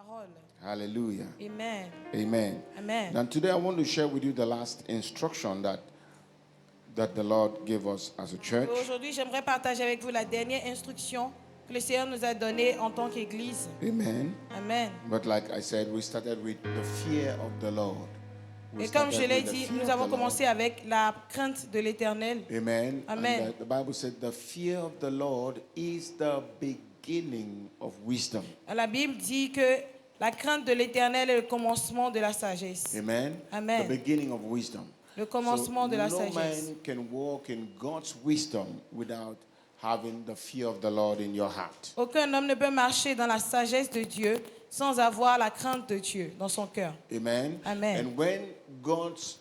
parole. Hallelujah. Amen. Amen. Amen. And today I want to share with you the last instruction that the Lord gave us as a church. Aujourd'hui, j'aimerais partager avec vous la dernière instruction que le Seigneur nous a donnée en tant qu'Église. Amen. Amen. But like I said, we started with the fear of the Lord. We Et comme je started l'ai with the dit, fear nous of avons the commencé Lord. avec la crainte de l'Éternel. Amen. Amen. And the Bible said the fear of the Lord is the beginning of wisdom. La Bible dit que la crainte de l'Éternel est le commencement de la sagesse. Amen. Amen. The beginning of wisdom. Le commencement de la no sagesse. man can walk in God's wisdom without having the fear of the Lord in your heart. Aucun homme ne peut marcher dans la sagesse de Dieu sans avoir la crainte de Dieu dans son cœur. Amen. Amen. And when God's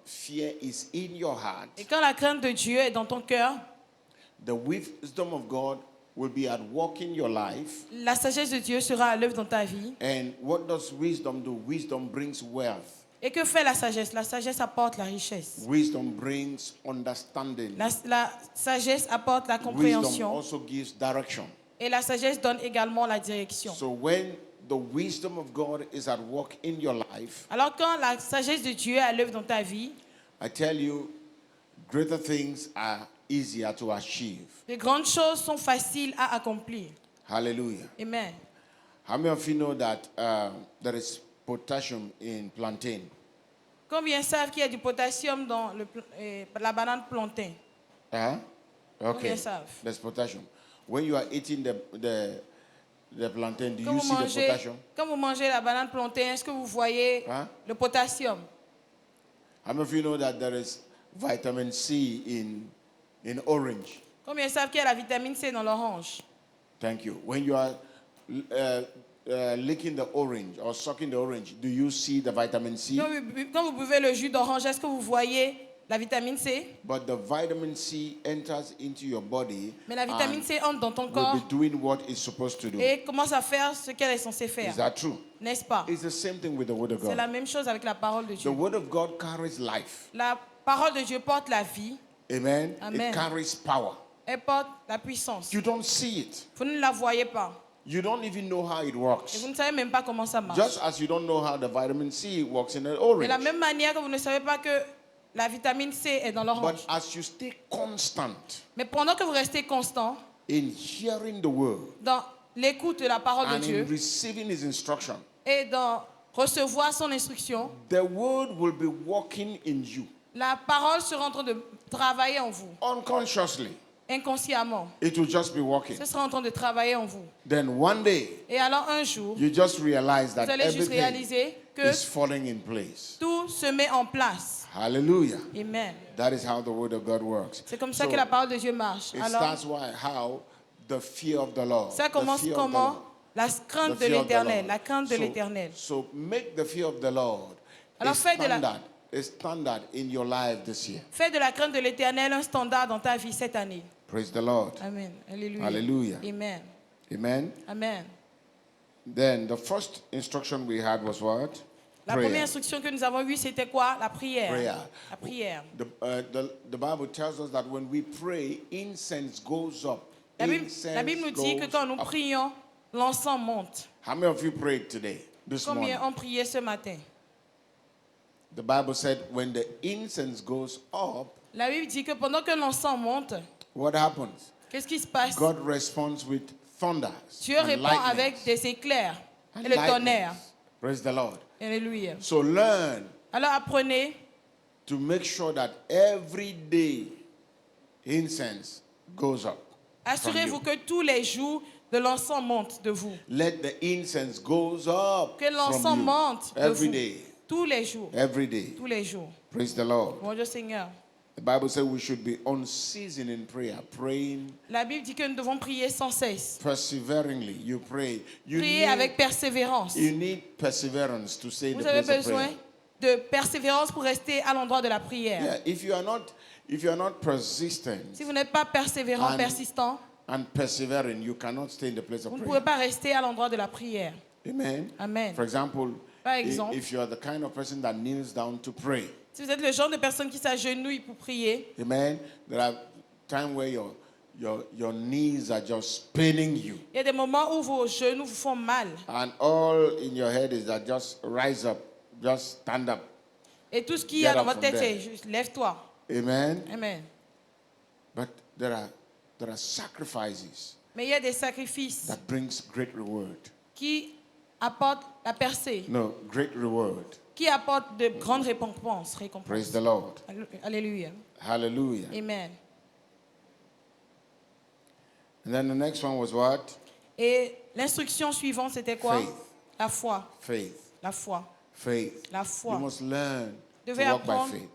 fear is in your heart, Et quand la crainte de Dieu est dans ton cœur, the wisdom of God will be at work in your life. la sagesse de Dieu sera à l'œuvre dans ta vie. And what does wisdom do? Wisdom brings wealth. Et que fait la sagesse? La sagesse apporte la richesse. Wisdom brings understanding. La sagesse apporte la Wisdom compréhension. also gives direction. Et la sagesse donne également la direction. So when the wisdom of God is at work in your life, Alors quand la sagesse de Dieu est à l'œuvre dans ta vie, I tell you, greater things are easier to achieve. les grandes choses sont faciles à accomplir. Hallelujah. Amen. How many of you know that there is potassium in plantain? Combien savent qu'il y a du potassium dans la banane plantain? Huh? Okay. Combien savent? There's potassium. When you are eating the plantain, do you see the potassium? Quand vous mangez la banane plantain, est-ce que vous voyez Hein? le potassium? How many of you know that there is vitamin C in orange? Combien savent qu'il y a la vitamine C dans l'orange? Thank you. When you are licking the orange or sucking the orange, do you see the vitamin C? Quand vous buvez le jus d'orange, est-ce que vous voyez la vitamine C? But the vitamin C enters into your body Mais la vitamine C entre dans ton will corps be doing what it's supposed to do. et commence à faire ce qu'elle est censée faire. Is that true? N'est-ce pas? It's the same thing with the Word of C'est la God. même chose avec la parole de The Dieu. Word of God carries life. La parole de Dieu porte la vie, Amen. Amen. It carries power. elle porte la puissance. You don't see it. Vous ne la voyez pas. You don't even know how it Et works. vous ne savez même pas comment ça marche. Just as you don't know how the vitamin C works in an De orange. la même manière que vous ne savez pas que la vitamine C est dans But l'orange. as you stay constant Mais pendant que vous restez constant in hearing the word dans l'écoute de la parole de and in Dieu receiving his instruction, et dans recevoir son instruction, the word will be working in you la parole sera en train de travailler en vous, unconsciously. inconsciemment. It will just be working. Ce sera en train de travailler en vous. Then one day, Et alors un jour, you just realize vous that allez juste everything réaliser que is falling in place. tout se met en place. Hallelujah. Amen. That is how the word of God works. C'est comme ça So, que la parole de Dieu marche. it Alors, starts how the fear of the Lord. ça the commence fear of the comment? Lord. La The crainte de fear of the l'Éternel. Lord. La crainte de l'Éternel. So make the fear of the Lord Alors, fais de la- a standard in your life this year. Fais de la crainte de l'Éternel un standard dans ta vie cette année. Praise the Lord. Amen. Alléluia. Hallelujah. Amen. Amen. Amen. Then the first instruction we had was what? La première instruction que nous avons eue, c'était quoi? La prière. Prayer. La prière. The Bible tells us that when we pray, incense goes up. La Incense Bible nous dit que goes quand nous up. prions, l'encens monte. How many of you prayed today, this morning? Combien ont prié ce matin? The Bible said when the incense goes up, La Bible dit que pendant que l'encens monte, what happens? qu'est-ce qui se passe? God responds with thunders Dieu and répond avec lightnings. des éclairs And et le lightnings. tonnerre. Praise the Lord. Alléluia. So learn Alors apprenez to make sure that every day incense goes up. Assurez-vous from que tous les jours de l'encens monte de vous. Let the incense goes up Que l'encens from you monte de every vous. day. Tous les jours. Every day. Tous les jours. Praise the Lord. Mon Dieu Seigneur. The Bible says we should be unceasing in prayer, praying La Bible dit que nous devons prier sans cesse. perseveringly. You pray. Prier avec persévérance. You need perseverance to say the Vous avez place of besoin prayer. de persévérance pour rester à l'endroit de la prière. Yeah, if you are not persistent Si vous n'êtes pas persévérant, And- persistant, and persevering, you cannot stay in the place of vous ne prayer. pouvez pas rester à l'endroit de la prière. Amen. Amen. For example, Par exemple, if you are the kind of person that kneels down to pray, si vous êtes le genre de personne qui s'agenouille pour prier, amen. There are times where your knees are just paining you. Il y a des moments où vos genoux vous font mal. And all in your head is that just rise up, just stand up. Et tout ce qu'il y a Get dans up votre from tête, there. c'est juste lève-toi. Amen. Amen. But there are sacrifices Mais il y a des sacrifices that brings great reward. qui apportent la percée, No, great reward. qui apportent de grandes récompenses. Praise the Lord. Alléluia. Hallelujah. Amen. And then the next one was what? Et l'instruction suivante, c'était quoi? Faith. La foi. Faith. La foi. Faith. La foi. You must learn to Devez walk by apprendre faith.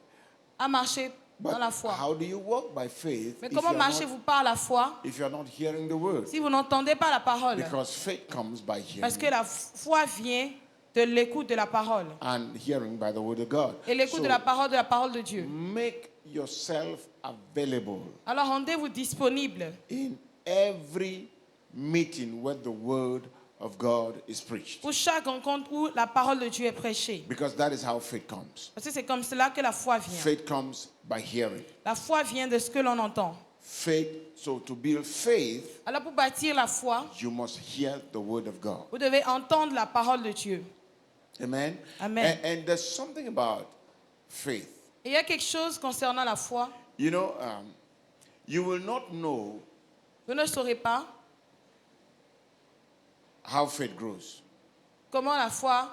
à marcher dans la But foi. how do you walk by faith Mais if comment you're marchez-vous par la foi if you're not hearing the word? si vous n'entendez pas la parole? Because faith comes by Parce que hearing la foi vient de l'écoute de la parole. and hearing by the word of God. Et l'écoute So de la parole de Dieu. make yourself available Alors rendez-vous disponible in every meeting where the word of God is preached. pour chaque rencontre où la parole de Dieu est prêchée. Because that is how faith comes. Parce que c'est comme cela que la foi vient. Faith comes by hearing. La foi vient de ce que l'on entend. Faith, so to build faith, Alors pour bâtir la foi, you must hear the word of God. vous devez entendre la parole de Dieu. Amen. Amen. And there's something about faith. Et il y a quelque chose concernant la foi. You know, you will not know Vous ne saurez pas how faith grows. comment la foi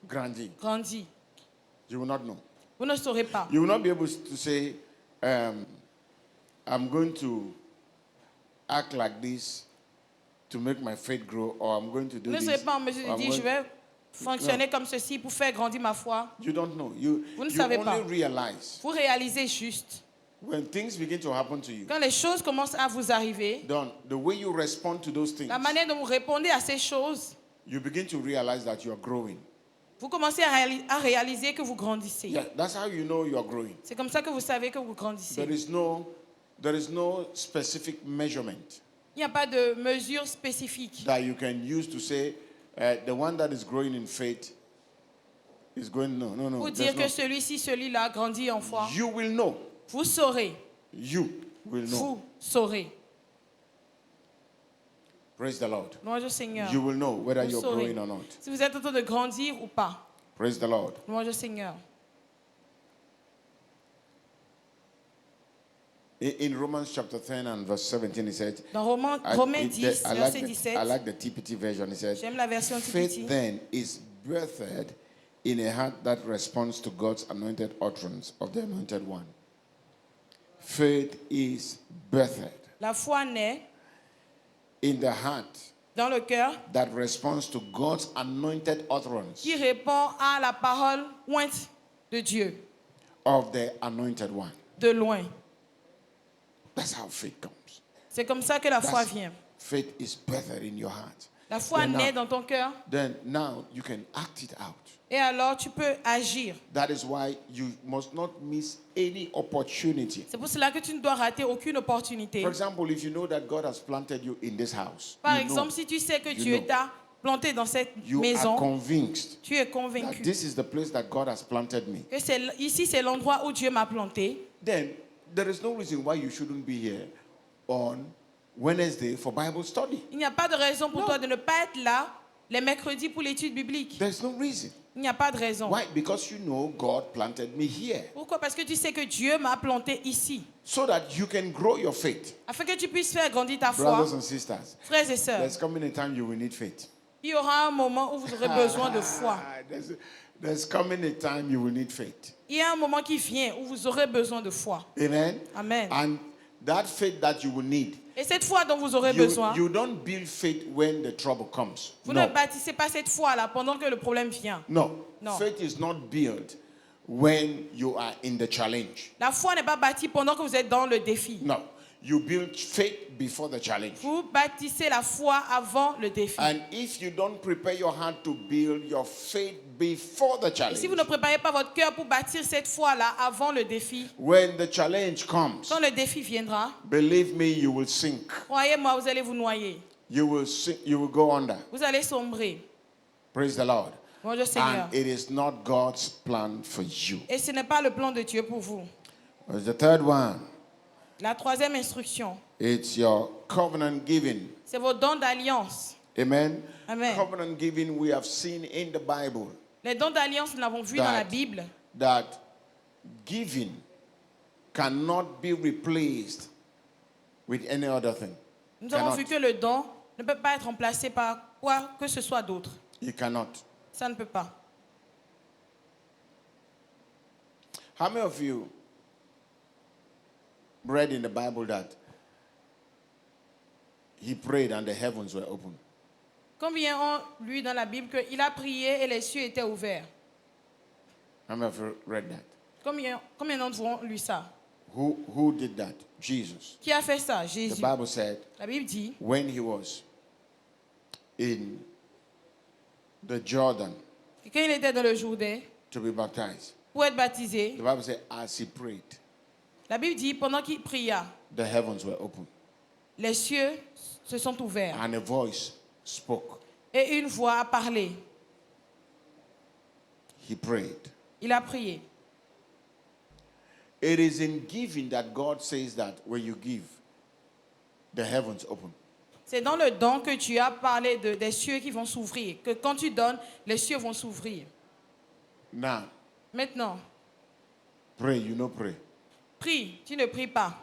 Granding. grandit. You will not know. Vous ne saurez pas. You will not be able to say, I'm going to act like this to make my faith grow, or I'm going to do Vous ne this. serez pas en mesure or de I'm dire, je going- vais fonctionner comme ceci pour faire grandir ma foi. You don't know. You Vous ne you savez only pas. realize Vous réalisez juste. when things begin to happen to you. Quand les choses commencent à vous arriver, The way you respond to those things, la manière dont vous répondez à ces choses, you begin to realize that you are growing. vous commencez à réaliser que vous grandissez. Yeah, that's how you know you are growing. C'est comme ça que vous savez que vous grandissez. There is no specific measurement Il n'y a pas de mesure spécifique that you can use to say the one that is growing in faith is going. No. pour there's dire no. que celui-ci, celui-là grandit en foi. You will know. Vous saurez. You will know. Vous saurez. Praise the Lord. Louange au Seigneur. You will know whether Vous you're saurez growing or not. si vous êtes en train de grandir ou pas. Praise the Lord. Louange au Seigneur. In Romans chapter 10 and verse 17, it said, Dans Romains 10, verset 17, I like the TPT version. It says, j'aime la version faith TPT. then is birthed in a heart that responds to God's anointed utterance of the anointed one. Faith is birthed La foi naît in the heart dans le cœur that responds to God's anointed utterance qui répond à la parole ointe de Dieu, of the anointed one. de loin. That's how faith comes. C'est comme ça que la foi That's- vient. Faith is birthed in your heart. La foi Then naît now- dans ton cœur Then now you can act it out. et alors tu peux agir. That is why you must not miss any opportunity. C'est pour cela que tu ne dois rater aucune opportunité. For example, if you know that God has planted you in this house, Par you know, exemple, si tu sais que You Dieu know. t'a planté dans cette you are maison, convinced tu es that convaincu this is the place that God has planted me, que ici c'est l'endroit où Dieu m'a planté, then there is no reason why you shouldn't be here on Wednesday for Bible study. il n'y a pas de raison pour Non. toi de ne pas être là les mercredis pour l'étude biblique. There's no reason. Il n'y a pas de raison. Why? Because you know God planted me here Pourquoi? Parce que tu sais que Dieu m'a planté ici, so that you can grow your faith. afin que tu puisses faire grandir ta foi. Brothers and sisters, Frères et sœurs, there's coming a time you will need faith. il y aura un moment où vous aurez besoin de foi. There's coming a time you will need faith. Il y a un moment qui vient où vous aurez besoin de foi. Amen. Amen. And that faith that you will need, Et cette foi dont vous aurez besoin, you don't build faith when the trouble comes. vous No. ne bâtissez pas cette foi-là pendant que le problème vient. No. No. Faith is not built when you are in the challenge. La foi n'est pas bâtie pendant que vous êtes dans le défi. No. You build faith before the challenge. Vous bâtissez la foi avant le défi. And if you don't prepare your heart to build your faith before the Et challenge, si vous ne préparez pas votre cœur pour bâtir cette foi-là avant le défi, when the challenge comes, quand le défi viendra, believe me, you will sink. croyez-moi, vous allez vous noyer. You will sink, you will go under. Vous allez sombrer. Praise the Lord. Bonjour Seigneur. And it is not God's plan for you. Et ce n'est pas le plan de Dieu pour vous. The third one, La troisième instruction, it's your covenant giving. c'est vos dons d'alliance. Amen. Amen. Covenant giving we have seen in the Bible Les dons d'alliance, nous l'avons vu dans la That- Bible. that giving cannot be replaced with any other thing. Nous avons Cannot. vu que le don ne peut pas être remplacé par quoi que ce soit d'autre. You cannot. Ça ne peut pas. How many of you read in the Bible that he prayed and the heavens were open? Combien ont lu dans la Bible qu'il a prié et les cieux étaient ouverts? How many of you read that? Combien d'entre vous ont lu ça? Who did that? Jesus. Qui a fait ça? The Jésus. Bible said La Bible dit, when he was in the Jordan que quand il était dans le Jourdain to be baptized, pour être baptisé, the Bible said as he prayed, la Bible dit, pendant qu'il pria, the heavens were open les cieux se sont ouverts and a voice spoke. et une voix a parlé. He prayed. Il a prié. It is in giving that God says that when you give, the heavens open. C'est dans le don que tu as parlé des cieux qui vont s'ouvrir. Que quand tu donnes, les cieux vont s'ouvrir. Now, Maintenant, pray, you know, pray. prie, tu ne pries pas.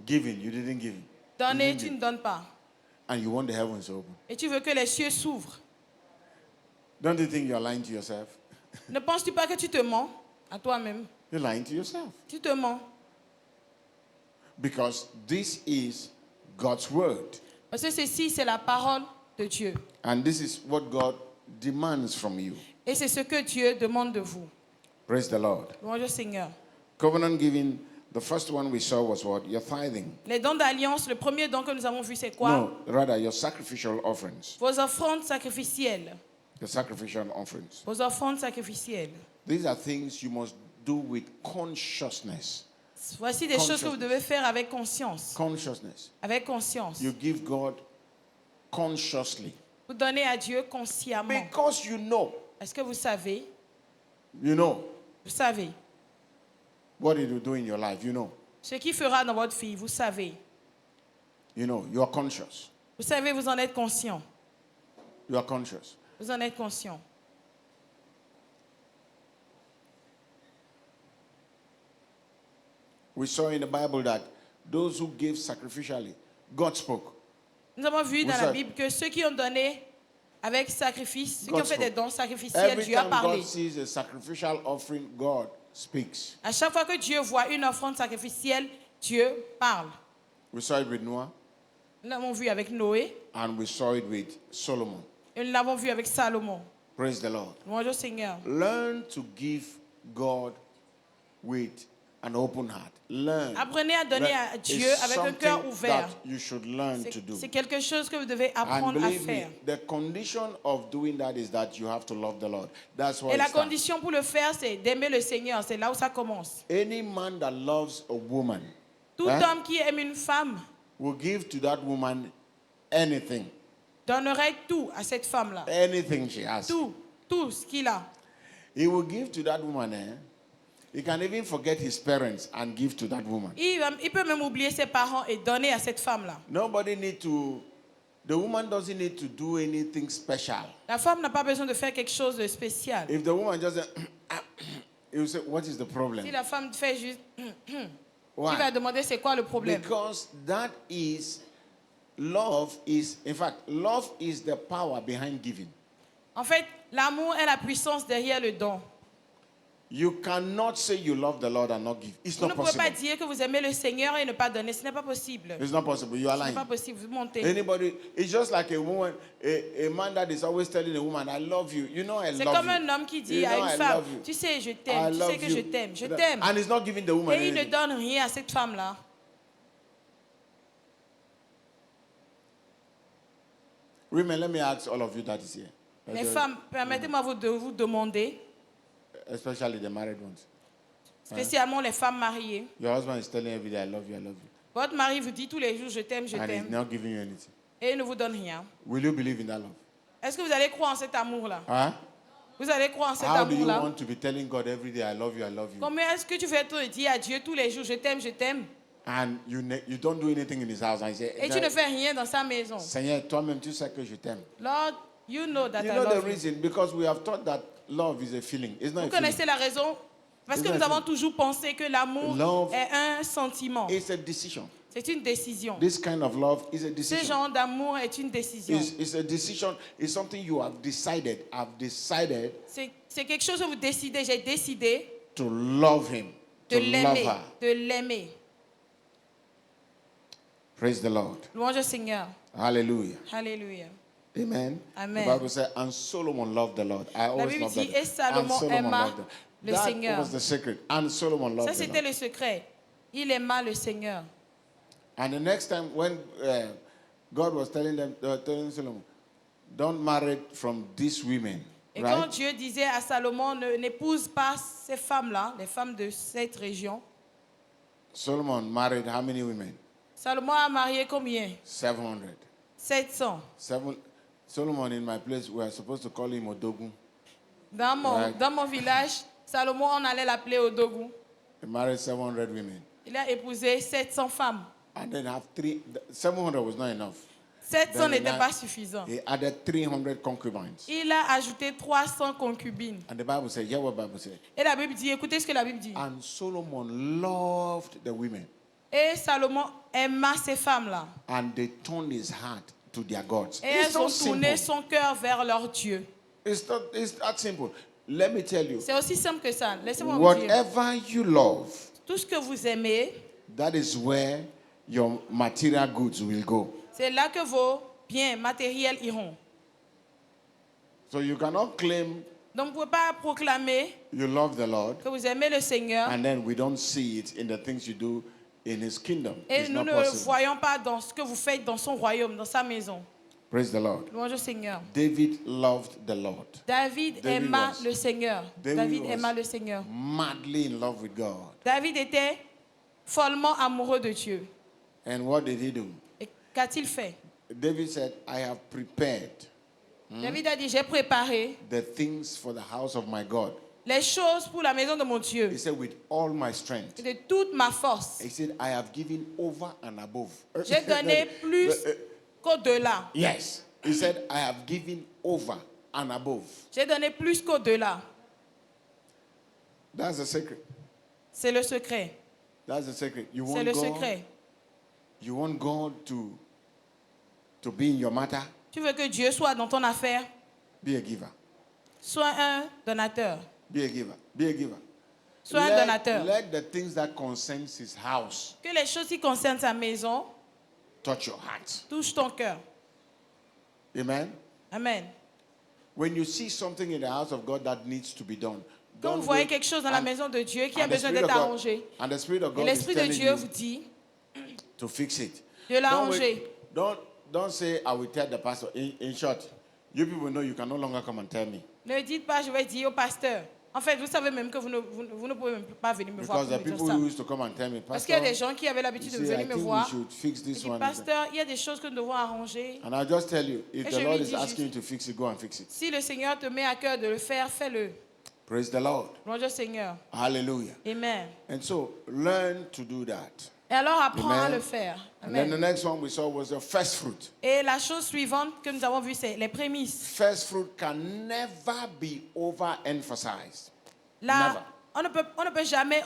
Giving, you didn't give. Donner, Mhm. tu ne donnes pas. And you want the heavens to open. Et tu veux que les cieux s'ouvrent. Don't you think you're lying to yourself? Ne penses-tu pas que tu te mens à toi-même? You're lying to yourself. Tu te mens. Because this is God's word. Parce que ceci, c'est la parole de Dieu. And this is what God demands from you. Et c'est ce que Dieu demande de vous. Praise the Lord. Bonjour Seigneur. Covenant giving, the first one we saw was what? Your tithing. Les dons d'alliance, le premier don que nous avons vu, c'est quoi? No, rather your sacrificial offerings. Vos offrandes sacrificielles. Your sacrificial offerings. Vos offrandes sacrificielles. These are things you must do with consciousness. Voici des choses que vous devez faire avec conscience. Consciousness. Avec conscience. You give God consciously. Vous donnez à Dieu consciemment. Because you know. Est-ce que vous savez? You know Vous savez. what it will do in your life. You know. Ce qu'il fera dans votre vie, vous savez. You know. You are conscious. Vous savez, vous en êtes conscient. You are conscious. Vous en êtes conscient. We saw in the Bible that those who gave sacrificially, God spoke. Nous avons vu Oui, dans ça- la Bible que ceux qui ont donné avec sacrifice, ceux qui ont God fait des spoke. dons sacrificiels, Every Dieu a time parlé. God sees a sacrificial offering, God speaks. À chaque fois que Dieu voit une offrande sacrificielle, Dieu parle. We saw it with Noah Nous l'avons vu avec Noé and we saw it with Solomon. et nous l'avons vu avec Salomon. Praise the Lord. Bonjour Seigneur. Learn to give God with an open heart. Learn. Apprenez à donner à It's Dieu avec un cœur something ouvert. that you should learn to do. C'est quelque chose que vous devez And apprendre à believe me, faire. the condition of doing that is that you have to love the Lord. That's why Et la it starts. condition pour le faire, c'est d'aimer le Seigneur. C'est là où ça commence. Any man that loves a woman Tout Hein? homme qui aime une femme will give to that woman anything. donnerait tout à cette femme-là. Anything she has. Tout ce qu'il a. He will give to that woman. He can even forget his parents and give to that woman. Il peut même oublier ses parents et donner à cette femme-là. Nobody need to, the woman doesn't need to do anything special. La femme n'a pas besoin de faire quelque chose de spécial. If the woman just, he will say, what is the problem? Si la femme fait juste... Why? Il va demander c'est quoi le problème. Because that is, love is, in fact, love is the power behind giving. En fait, l'amour est la puissance derrière le don. You cannot say you love the Lord and not give. It's Vous ne not pouvez pas possible. dire que vous aimez le Seigneur et ne pas donner. Ce n'est pas possible. It's not possible. You are Ce n'est lying. pas possible. Vous mentez. Anybody, it's just like a woman, a man that is always telling a woman, I love you. You know I C'est love comme you. un homme qui dit You à know une I femme, love you. tu sais, je I t'aime, tu sais love que you. je t'aime, je t'aime. And he's not giving the woman Et il ne anything. donne rien à cette femme-là. Women, let me ask all of you that is here. Les femmes, permettez-moi de vous demander, Especially the married ones. spécialement les femmes mariées, Your husband is telling you every day, I love you, I love you. votre mari vous dit tous les jours, je t'aime, je And he's t'aime, not giving you anything. et il ne vous donne rien. Will you believe in that love? Est-ce que vous allez croire en cet amour-là? Huh? Vous allez croire en cet How do you amour-là? want to be telling God every day, I love you, I love you? Comment est-ce que tu veux te dire à Dieu tous les jours, je t'aime, je t'aime? and you don't do anything in his house, and you Et tu ne say, fais rien dans sa maison. Seigneur, toi-même, tu sais que je t'aime. Lord, you know that You I know the love you. reason? Because we have thought that love is a feeling. It's not Vous a feeling. connaissez la raison? Parce que It's nous not a avons toujours pensé que l'amour Love est un sentiment. It's a decision. C'est une décision. This kind of love is a Ce decision. genre d'amour est une décision. It's a decision. It's something you have decided. I've decided C'est quelque chose que vous décidez. J'ai décidé to love him, de to love l'aimer. her. De l'aimer. Praise the Lord. Louange au Seigneur. Hallelujah. Alléluia. Amen. Amen. The Bible says, and Solomon loved the Lord. I La always Bible love dit, that. et Salomon And Solomon aima loved him. le That Seigneur. was the secret. And Solomon loved Ça, the c'était Lord. le secret. Il aima le Seigneur. And the next time when God was telling Solomon, don't marry from these women, Et quand right? Dieu disait à Salomon, n'épouse pas ces femmes-là, les femmes de cette région, Solomon married how many women? Salomon a marié combien? 700. 700. Solomon, in my place, we are supposed to call him Odogun. Dans mon village, Salomon, on allait l'appeler Odogu. He married 700 women. Il a épousé 700 femmes. And then 700 was not enough. 700 Then n'était pas suffisant. He added 300 concubines. Il a ajouté 300 concubines. And the Bible said, hear what the Bible said. Et la Bible dit, écoutez ce que la Bible dit. And Solomon loved the women. Et Salomon aima ces femmes-là. And they turned his heart to their gods. Et elles ont so tourné simple. son cœur vers leur Dieu. It's that simple. Let me tell you. C'est aussi simple que ça. Laissez-moi vous dire. Whatever you love, Tout ce que vous aimez, that is where your material goods will go. c'est là que vos biens matériels iront. So you cannot claim Donc vous ne pouvez pas proclamer you love the Lord que vous aimez le Seigneur and then we don't see it in the things you do in his kingdom. et It's nous not ne possible. voyons pas dans ce que vous faites dans son royaume, dans sa maison. Praise the Lord. Louange au Seigneur. David loved the Lord. David aima le Seigneur. David was aima le Seigneur. madly in love with God. David était follement amoureux de Dieu. And what did he do? Et qu'a-t-il fait? David said, I have prepared David a dit, j'ai préparé the things for the house of my God. les choses pour la maison de mon Dieu. He said, with all my strength. Et de toute ma force. He said, I have given over and above. J'ai donné plus qu'au-delà. Yes. He said, I have given over and above. J'ai donné plus qu'au-delà. That's the secret. C'est le secret. That's the secret. You C'est want le God, secret. you want God to be in your matter? Tu veux que Dieu soit dans ton affaire? Be a giver. Sois un donateur. Be a giver. Be a giver. Sois un donateur. Let the things that concerns his house Que les choses qui concernent sa maison touch your heart. touchent ton cœur. Amen. Amen. When you see something in the house of God that needs to be done, Quand don't vous voyez wait. quelque chose dans la And- maison de Dieu qui a and the besoin Spirit d'être of God- arrangé, And the Spirit of et God is l'Esprit de telling Dieu you vous dit to fix it. de Don't l'arranger. wait. Don't say, I will tell the pastor. In short, you people know you can no longer come and tell me. Ne dites pas, je vais dire au pasteur. En fait, vous savez même que vous ne pouvez même pas venir me voir Because pour the me dire people ça. who used to come and tell me, Parce qu'il y a Pastor, des gens qui avaient l'habitude de you see, I venir me think we voir. should fix Et this dit, one. pasteur, il y a des choses que nous devons arranger. And I'll just tell you, if Et the je lui Lord dis is asking you juste- to fix it, go and fix it. Si le Seigneur te met à cœur de le faire, fais-le. Praise the Lord. Louange au Seigneur. Hallelujah. Amen. And so, learn to do that. Et alors apprends à Amen. le faire. And then the Amen. next one we saw was the first fruit. Et la chose suivante que nous avons vue, c'est les prémices. First fruit can never be overemphasized. Là, Never. on ne peut jamais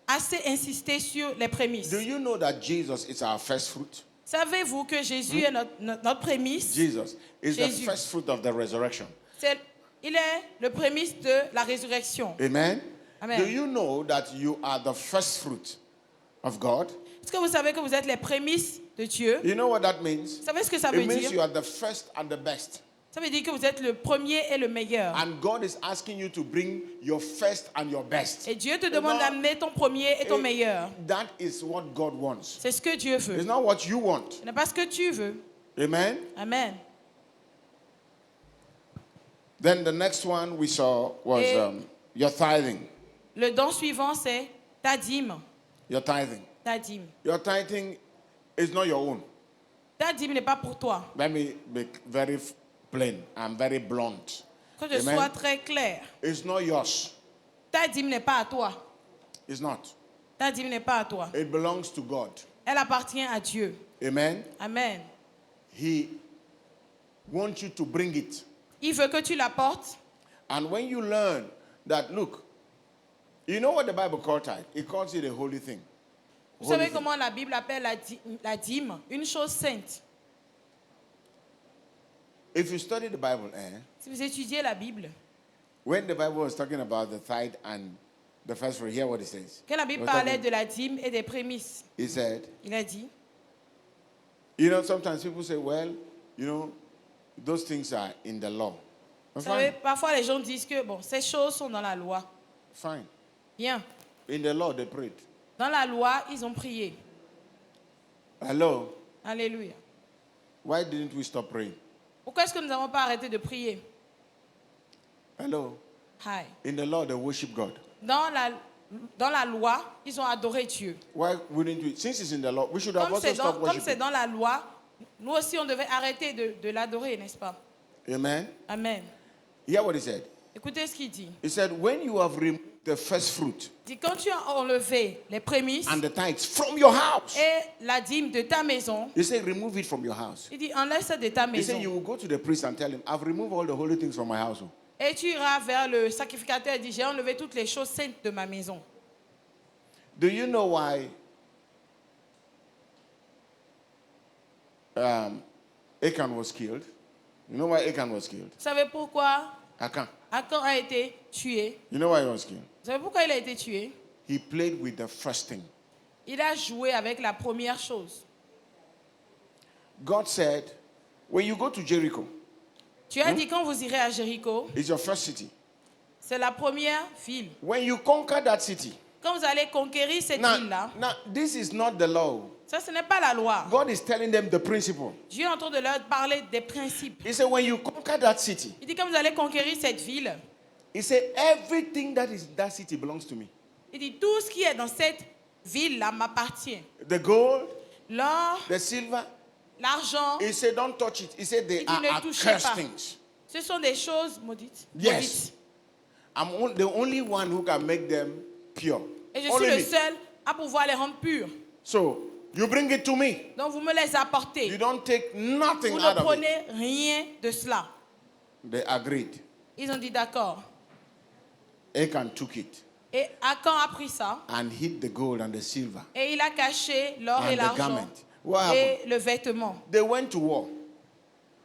assez insister sur les prémices. Do you know that Jesus is our first fruit? Savez-vous que Jésus est notre prémisse? Jesus is the Jésus. first fruit of the resurrection. Il est le prémisse de la résurrection. Amen. Amen. Do you know that you are the first fruit of God? Est-ce que vous savez que vous êtes les prémices de Dieu? You know what that means? Vous savez ce que ça veut It means dire? you are the first and the best. Ça veut dire que vous êtes le premier et le meilleur. And God is asking you to bring your first and your best. Et Dieu te demande Non. d'amener ton premier et ton meilleur. That is what God wants. C'est ce que Dieu veut. It's not what you want. Ce n'est pas ce que tu veux. Amen. Amen. Then the next one we saw was Et- your tithing. Le don suivant, c'est ta dîme. Your tithing. Ta dîme. Your tithing is not your own. Ta dîme n'est pas pour toi. Let me be very plain and very blunt. Que je Amen. sois très clair. It's not yours. Ta dîme n'est pas à toi. It's not. Ta dîme n'est pas à toi. It belongs to God. Elle appartient à Dieu. Amen. Amen. He wants you to bring it. Il veut que tu l'apportes. And when you learn that, look, you know what the Bible calls tithe? It calls it a holy thing. Vous Holy savez thing. comment la Bible appelle la dîme? Une chose sainte. If you study the Bible, Si vous étudiez la Bible, when the Bible was talking about the tithe and the first fruit, hear what it says. quand la Bible It was parlait talking- de la dîme et des prémices, He said, il a dit, you know, sometimes people say, well, you know, those things are in the law. vous Fine. savez, parfois les gens disent que bon, ces choses sont dans la loi. Fine. Bien. In the law, they prayed. Dans la loi, ils ont prié. Hello? Alléluia. Why didn't we stop praying? Pourquoi est-ce que nous n'avons pas arrêté de prier? Hello? Hi. In the law, they worship God. Dans la loi, ils ont adoré Dieu. Why wouldn't we? Since it's in the law, we should have Comme also c'est stopped dans worshiping. la loi, nous aussi on devait arrêter de l'adorer, n'est-ce pas? Amen. Amen. Hear what he said. Écoutez ce qu'il dit. He said, when you have removed the first fruit Il dit, quand tu as enlevé les prémices and the tithes from your house, et la dîme de ta maison, he said, remove it from your house. il dit, enlève ça de ta He said, you maison. will go to the priest and tell him, I've removed all the holy things from my house. Et tu iras vers le sacrificateur et dis, j'ai enlevé toutes les choses saintes de ma maison. Do you know why Achan was killed? You know why Achan was killed? Vous savez pourquoi Achan. Achan a été tué? You know why he was killed? Vous savez pourquoi il a été tué? He played with the first thing. Il a joué avec la première chose. God said, when you go to Jericho, Tu as dit quand vous irez à Jéricho, it's your first city. c'est la première ville. When you conquer that city, Quand vous allez conquérir cette now, ville-là, now this is not the law. ça ce n'est pas la loi. God is telling them the principle. Dieu est en train de leur parler des principes. He said, when you conquer that city, Il dit quand vous allez conquérir cette ville, he said, everything that is that city belongs to me. il dit tout ce qui est dans cette ville-là m'appartient. The gold, L'or, the silver. l'argent, He said, don't touch it. He said, they Il dit, are ne touchez accursed pas. things. ce sont des choses maudites. Yes. Maudites. I'm the only one who can make them pure. Et je suis Only le me. seul à pouvoir les rendre purs. So you bring it to me. Donc vous me les apportez. You don't take nothing Vous out ne of it. prenez rien de cela. They agreed. Ils ont dit d'accord. Achan took it Et Achan a pris ça and hid the gold and the silver et il a caché l'or and et the l'argent garment. What happened? et le vêtement. They went to war.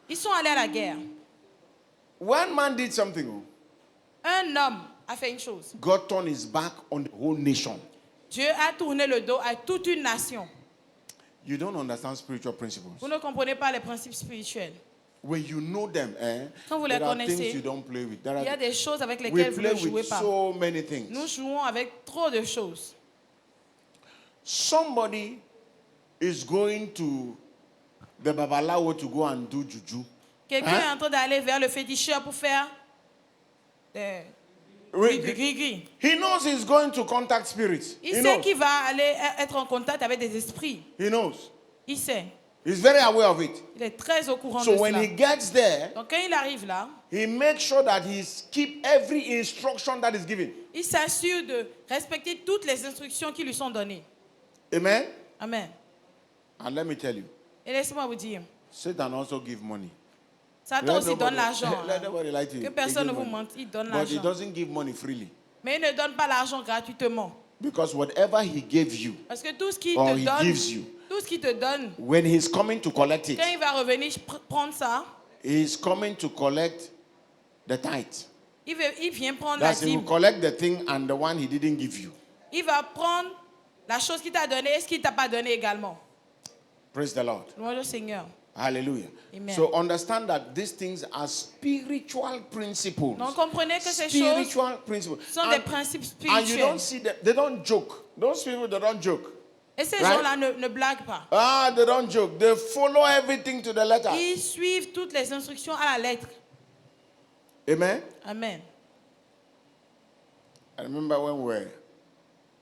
Ils sont allés à la guerre. One man did something. Un homme a fait une chose. God turned his back on the whole nation. Dieu a tourné le dos à toute une nation. You don't understand spiritual principles. Vous ne comprenez pas les principes spirituels. When you know them, Quand vous les there are connaissez, things you don't play with. There Il y a are, des choses avec we lesquelles vous play ne jouez with pas. so many things. Nous jouons avec trop de choses. Somebody is going to the Babalawo to go and do juju. Quelqu'un Hein? est en train d'aller vers le féticheur pour faire des gris-gris. He knows he's going to contact spirits. Il He sait knows. qu'il va aller être en contact avec des esprits. He knows. Il sait. He's very aware of it. Il est très au courant So de when cela. he gets there, Donc quand il arrive là, he makes sure that he keep every instruction that is given. il s'assure de respecter toutes les instructions qui lui sont données. Amen. Amen. And let me tell you, Et laissez-moi vous dire, Satan also give money. Satan aussi donne l'argent. Let hein. nobody lie to you. Que He personne ne gives vous money. mente, il donne But he l'argent. doesn't give money freely. Mais il ne donne pas l'argent gratuitement. Because whatever he gave you, Parce que tout ce qu'il or te he donne, gives you, tout ce qu'il te donne, when he's coming to collect it, quand il va revenir prendre ça, he's coming to collect the tithe. il vient prendre la That's he will dîme. collect the thing and the one he didn't give you. Il va prendre la chose qu'il t'a donnée et ce qu'il t'a pas donné également. Praise the Lord. Louange au Seigneur. Hallelujah. Amen. So understand that these things are spiritual principles. Donc comprenez que ces choses Spiritual principles. sont des principes And you don't spirituels. see them, they don't joke. Those people, they don't joke. Et ces Right? gens-là ne blaguent pas. Ah, they don't joke. They follow everything to the letter. Ils suivent toutes les instructions à la lettre. Amen. Amen. I remember when we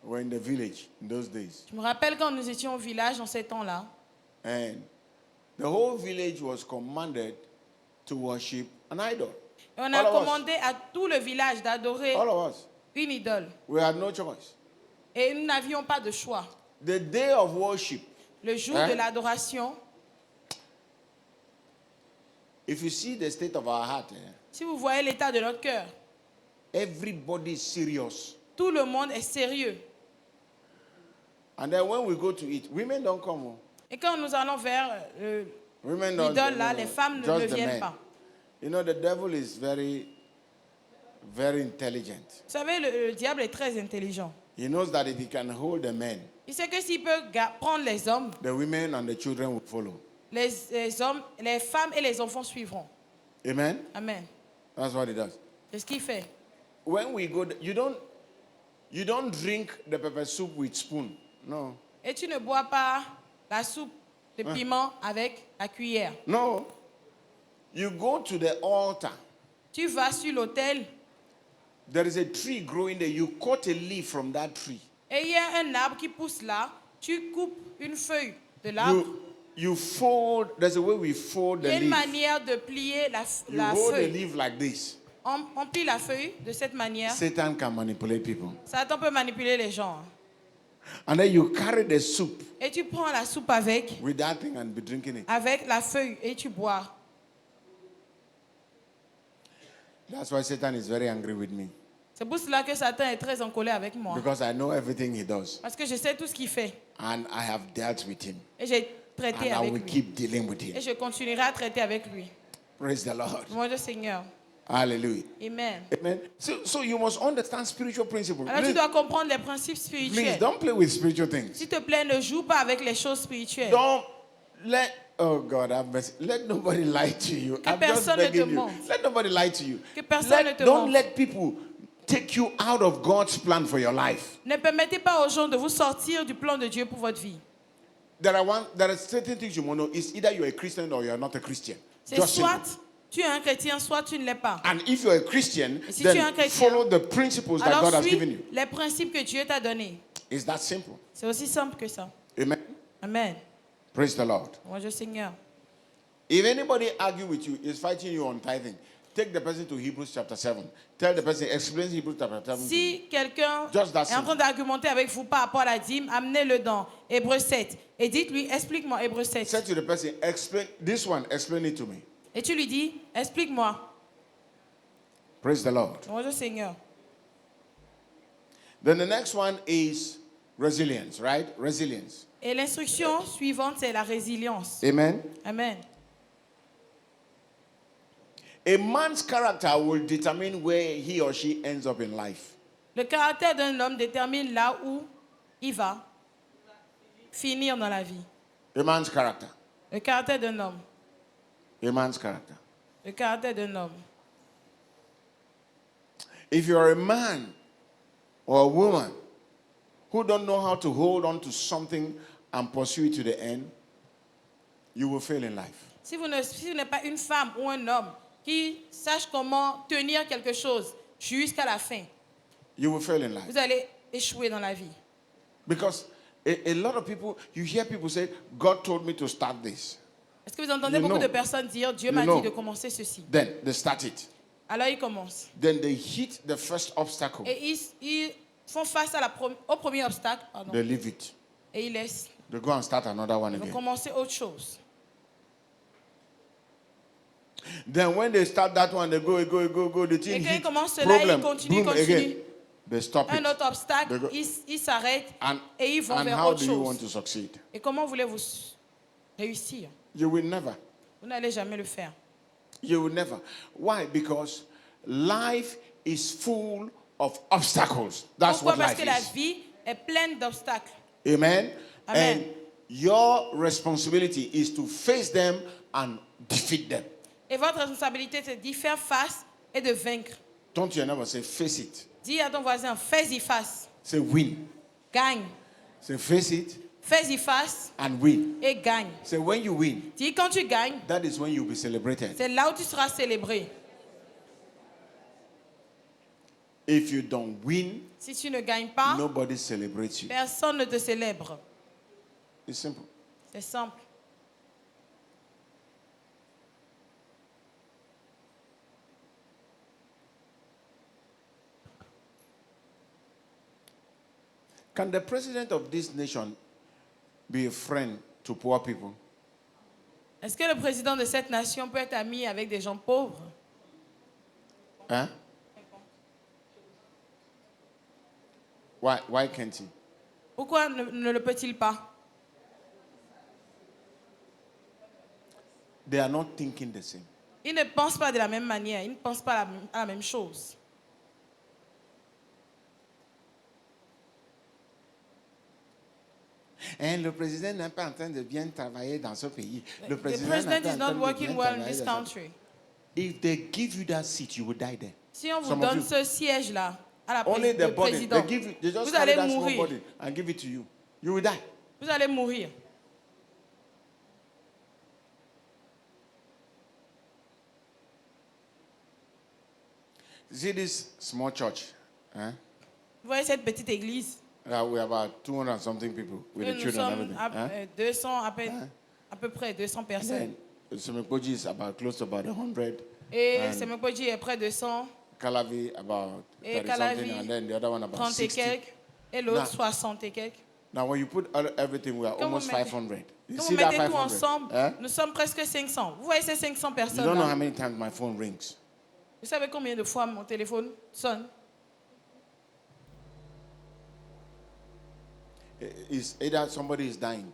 were in the village in those days. Je me rappelle quand nous étions au village dans ces temps-là, And the whole village was commanded to worship an idol. et on a All of us. commandé à tout le village d'adorer All of us. une idole. We had no choice. Et nous n'avions pas de choix. The day of worship, Le jour Hein? de l'adoration, if you see the state of our heart, si vous voyez l'état de notre cœur, everybody is serious. tout le monde est sérieux. And then when we go to eat, women don't come. Oh. Et quand nous allons vers Women don't. l'idole là, les femmes ne just the viennent men. pas. You know, the devil is very, very intelligent. Vous savez, le diable est très intelligent. He knows that if he can hold the men, Il sait que s'il peut prendre les hommes, the women and the children will follow. les hommes, les femmes et les enfants suivront. Amen? Amen. That's what he does. C'est ce qu'il fait. When we go, you don't drink the pepper soup with spoon. No. Et tu ne bois pas la soupe de piment avec la cuillère. No. You go to the altar. Tu vas sur l'autel There is a tree growing there. You cut a leaf from that tree. et il y a un arbre qui pousse là. Tu coupes une feuille de l'arbre. You fold. There's a way we fold Il y the a une leaf. manière de plier You la hold the feuille. leaf like this. On plie la feuille de cette manière. Satan can manipulate people. Satan peut manipuler les gens. And then you carry the soup Et tu prends la soupe avec with that thing and be drinking it. la feuille et tu bois. That's why Satan is very angry with me. C'est pour cela que Satan est très en colère avec moi. Because I know everything he does. Parce que je sais tout ce qu'il fait. And I have dealt with him. Et j'ai traité And I avec will lui. keep dealing with Et him. je continuerai à traiter avec lui. Praise the Lord. Mon Dieu Seigneur. Hallelujah. Amen. Amen. So you must understand spiritual principles. Alors tu Please, dois comprendre les principes please spirituels. don't play with spiritual things. S'il te plaît, ne joue pas avec les choses spirituelles. Don't let, oh God, have mercy. Let nobody lie to you. I'm just personne ne te begging you. mente. Let nobody lie to you. Que personne ne te Don't mente. let people take you out of God's plan for your life. Ne permettez pas aux gens de vous sortir du plan de Dieu pour votre vie. There are certain things you must know. It's either you're a Christian or you're not a Christian. C'est Just soit simple. tu es un chrétien, soit tu ne l'es pas. And if you're a Christian, Et si tu es un then chrétien, follow the principles that Alors God has suis given you. les principes que Dieu t'a donnés. It's that simple. C'est aussi simple que ça. Amen. Amen. Praise the Lord. Mon Dieu Seigneur. If anybody argue with you, is fighting you on tithing, take the person to Hebrews chapter 7. Tell the person, explain Hebrews chapter 7. Si quelqu'un Just that est en train d'argumenter avec vous par rapport à la dîme, amenez-le dans Hébreux 7. Et dites-lui, explique-moi Hébreux 7. Say to the person, explain this one, explain it to me. Et tu lui dis, explique-moi. Praise the Lord. Mon Dieu Seigneur. Then the next one is resilience, right? Resilience. Et l'instruction suivante, c'est la résilience. Amen. Amen. A man's character will determine where he or she ends up in life. Le caractère d'un homme détermine là où il va finir dans la vie. A man's character. Le caractère d'un homme. A man's character. Le caractère d'un homme. If you're a man or a woman who don't know how to hold on to something and pursue it to the end, you will fail in life. Si vous n'êtes pas une femme ou un homme qui sache comment tenir quelque chose jusqu'à la fin, You will fail in life. vous allez échouer dans la vie. Because a lot of people, you hear people say, God told me to start this. Est-ce que vous entendez You beaucoup know. de personnes dire, Dieu You m'a know. dit de commencer ceci. Then they start it. Alors ils commencent. Then they hit the first obstacle. Et ils font face à au premier obstacle. Pardon, They leave it. et ils laissent. They go and start another one Ils vont again. commencer autre chose. Then when they start that one, they go. The Et thing quand ils hit. commencent cela, Problem. ils continuent, Boom, continuent. again. They stop Un it. autre obstacle, They go- ils s'arrêtent And, et ils vont and vers how autre do you want chose. to succeed? Et comment voulez-vous réussir? You will never. Vous n'allez jamais le faire. You will never. Why? Because life is full of obstacles. That's Pourquoi? what Parce life que la is. vie est pleine d'obstacles. Amen. Amen. And your responsibility is to face them and defeat them. Et votre responsabilité, c'est d'y faire face et de vaincre. Don't you never say face it. Dis à ton voisin, fais-y face. Say win. Gagne. Say face it Fais-y face and win. et gagne. Say when you win, Dis quand tu gagnes, that is when you'll be celebrated. c'est là où tu seras célébré. If you don't win, Si tu ne gagnes pas, nobody celebrates you. personne ne te célèbre. It's simple. C'est simple. Can the president of this nation be a friend to poor people? Est-ce que le président de cette nation peut être ami avec des gens pauvres? Huh? Why can't he? Pourquoi ne le peut-il pas? They are not thinking the same. Ils ne pensent pas de la même manière, ils ne pensent pas à la même chose. Et le président n'est pas en train de bien travailler dans ce pays. Le The président president n'est is pas en train not de working bien well in travailler this dans ce- country. If they give you that seat, you will die there. Si on vous Some of donne you- ce siège-là à la Only the le body. président, They just vous carry allez that small mourir. body and give it to you. You will die. Vous allez mourir. See this small church? Huh? Vous voyez cette petite église? We are about 200 and something people with the Nous children and sommes everything. à, Huh? 200, à peu près 200 personnes. Then Semekoji is about close to about 100. Et Semekoji est près de 100, Calavi about 30 et something, Calavi and then the other one about 30 et 60. quelques, et l'autre Now- 60 et quelques. Now, when you put everything, we are Quand vous almost mettez- 500. You Quand see vous that mettez tout 500? ensemble, Huh? nous sommes presque 500. Vous voyez ces 500 You personnes don't know how là? many times my phone rings. Vous savez combien de fois mon téléphone sonne? It's either somebody is dying,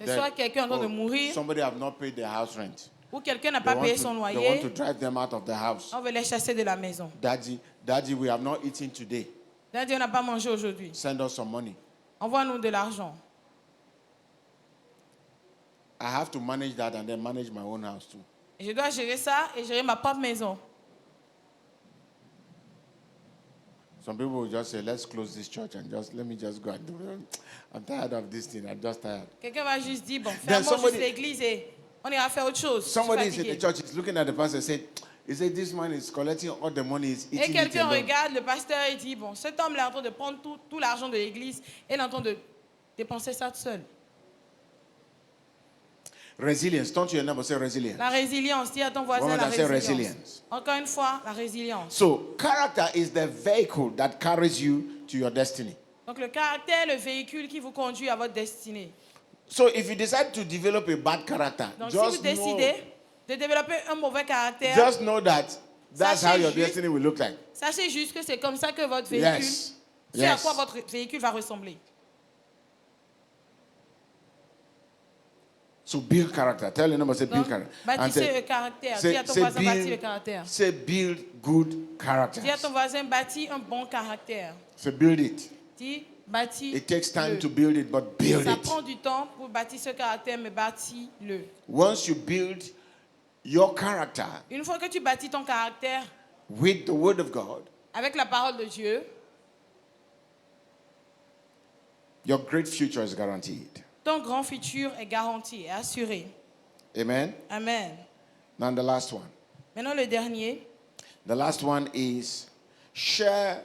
Soit quelqu'un est en train de or mourir, somebody have not paid their house rent. ou quelqu'un n'a They pas want, payé to, son they want loyer, to drive them out of the house. on veut les chasser de la maison. Daddy, we have not eaten today. Daddy, on n'a pas mangé aujourd'hui. Send us some money. Envoie-nous de l'argent. I have to manage that and then manage my own house too. Et je dois gérer ça et gérer ma propre maison. Some people will just say, let's close this church and let me just go and do it. I'm tired of this thing. I'm just tired. Quelqu'un va juste dire, bon, Then fermons somebody- juste l'église et on ira faire autre chose. Je suis Somebody is in fatigué. the church, is looking at the pastor and said, he said, this man is collecting all the money, he's Et eating it quelqu'un alone. regarde le pasteur et dit, bon, cet homme-là est en train de prendre tout l'argent de l'église et il est en train de dépenser ça tout seul. Resilience. Don't you remember say resilience? La résilience, dis à ton voisin Woman la that say résilience. resilience. Encore une fois, la résilience. So character is the vehicle that carries you to your destiny. Donc le caractère, le véhicule qui vous conduit à votre destinée. So if you decide to develop a bad character, Donc si vous just décidez de développer un mauvais caractère, just know that that's how Sachez your juste- destiny will look like. sachez juste que c'est comme ça que votre véhicule, Yes. c'est à Yes. quoi votre véhicule va ressembler. So build character. Tell your neighbor, say build Donc, character. And bâtissez le caractère. Dis à ton voisin, bâtis le caractère. say build good character. Dis à ton voisin, bâtis un bon caractère. So build it. Dis, bâtis. It takes time to build it, but build Ça it. prend du temps pour bâtir ce caractère, mais bâtis-le. Once you build your character Une fois que tu bâtis ton caractère with the word of God, avec la parole de Dieu, your great future is guaranteed. ton grand futur est garanti et assuré. Amen. Amen. Now the last one. Maintenant, le dernier. The last one is share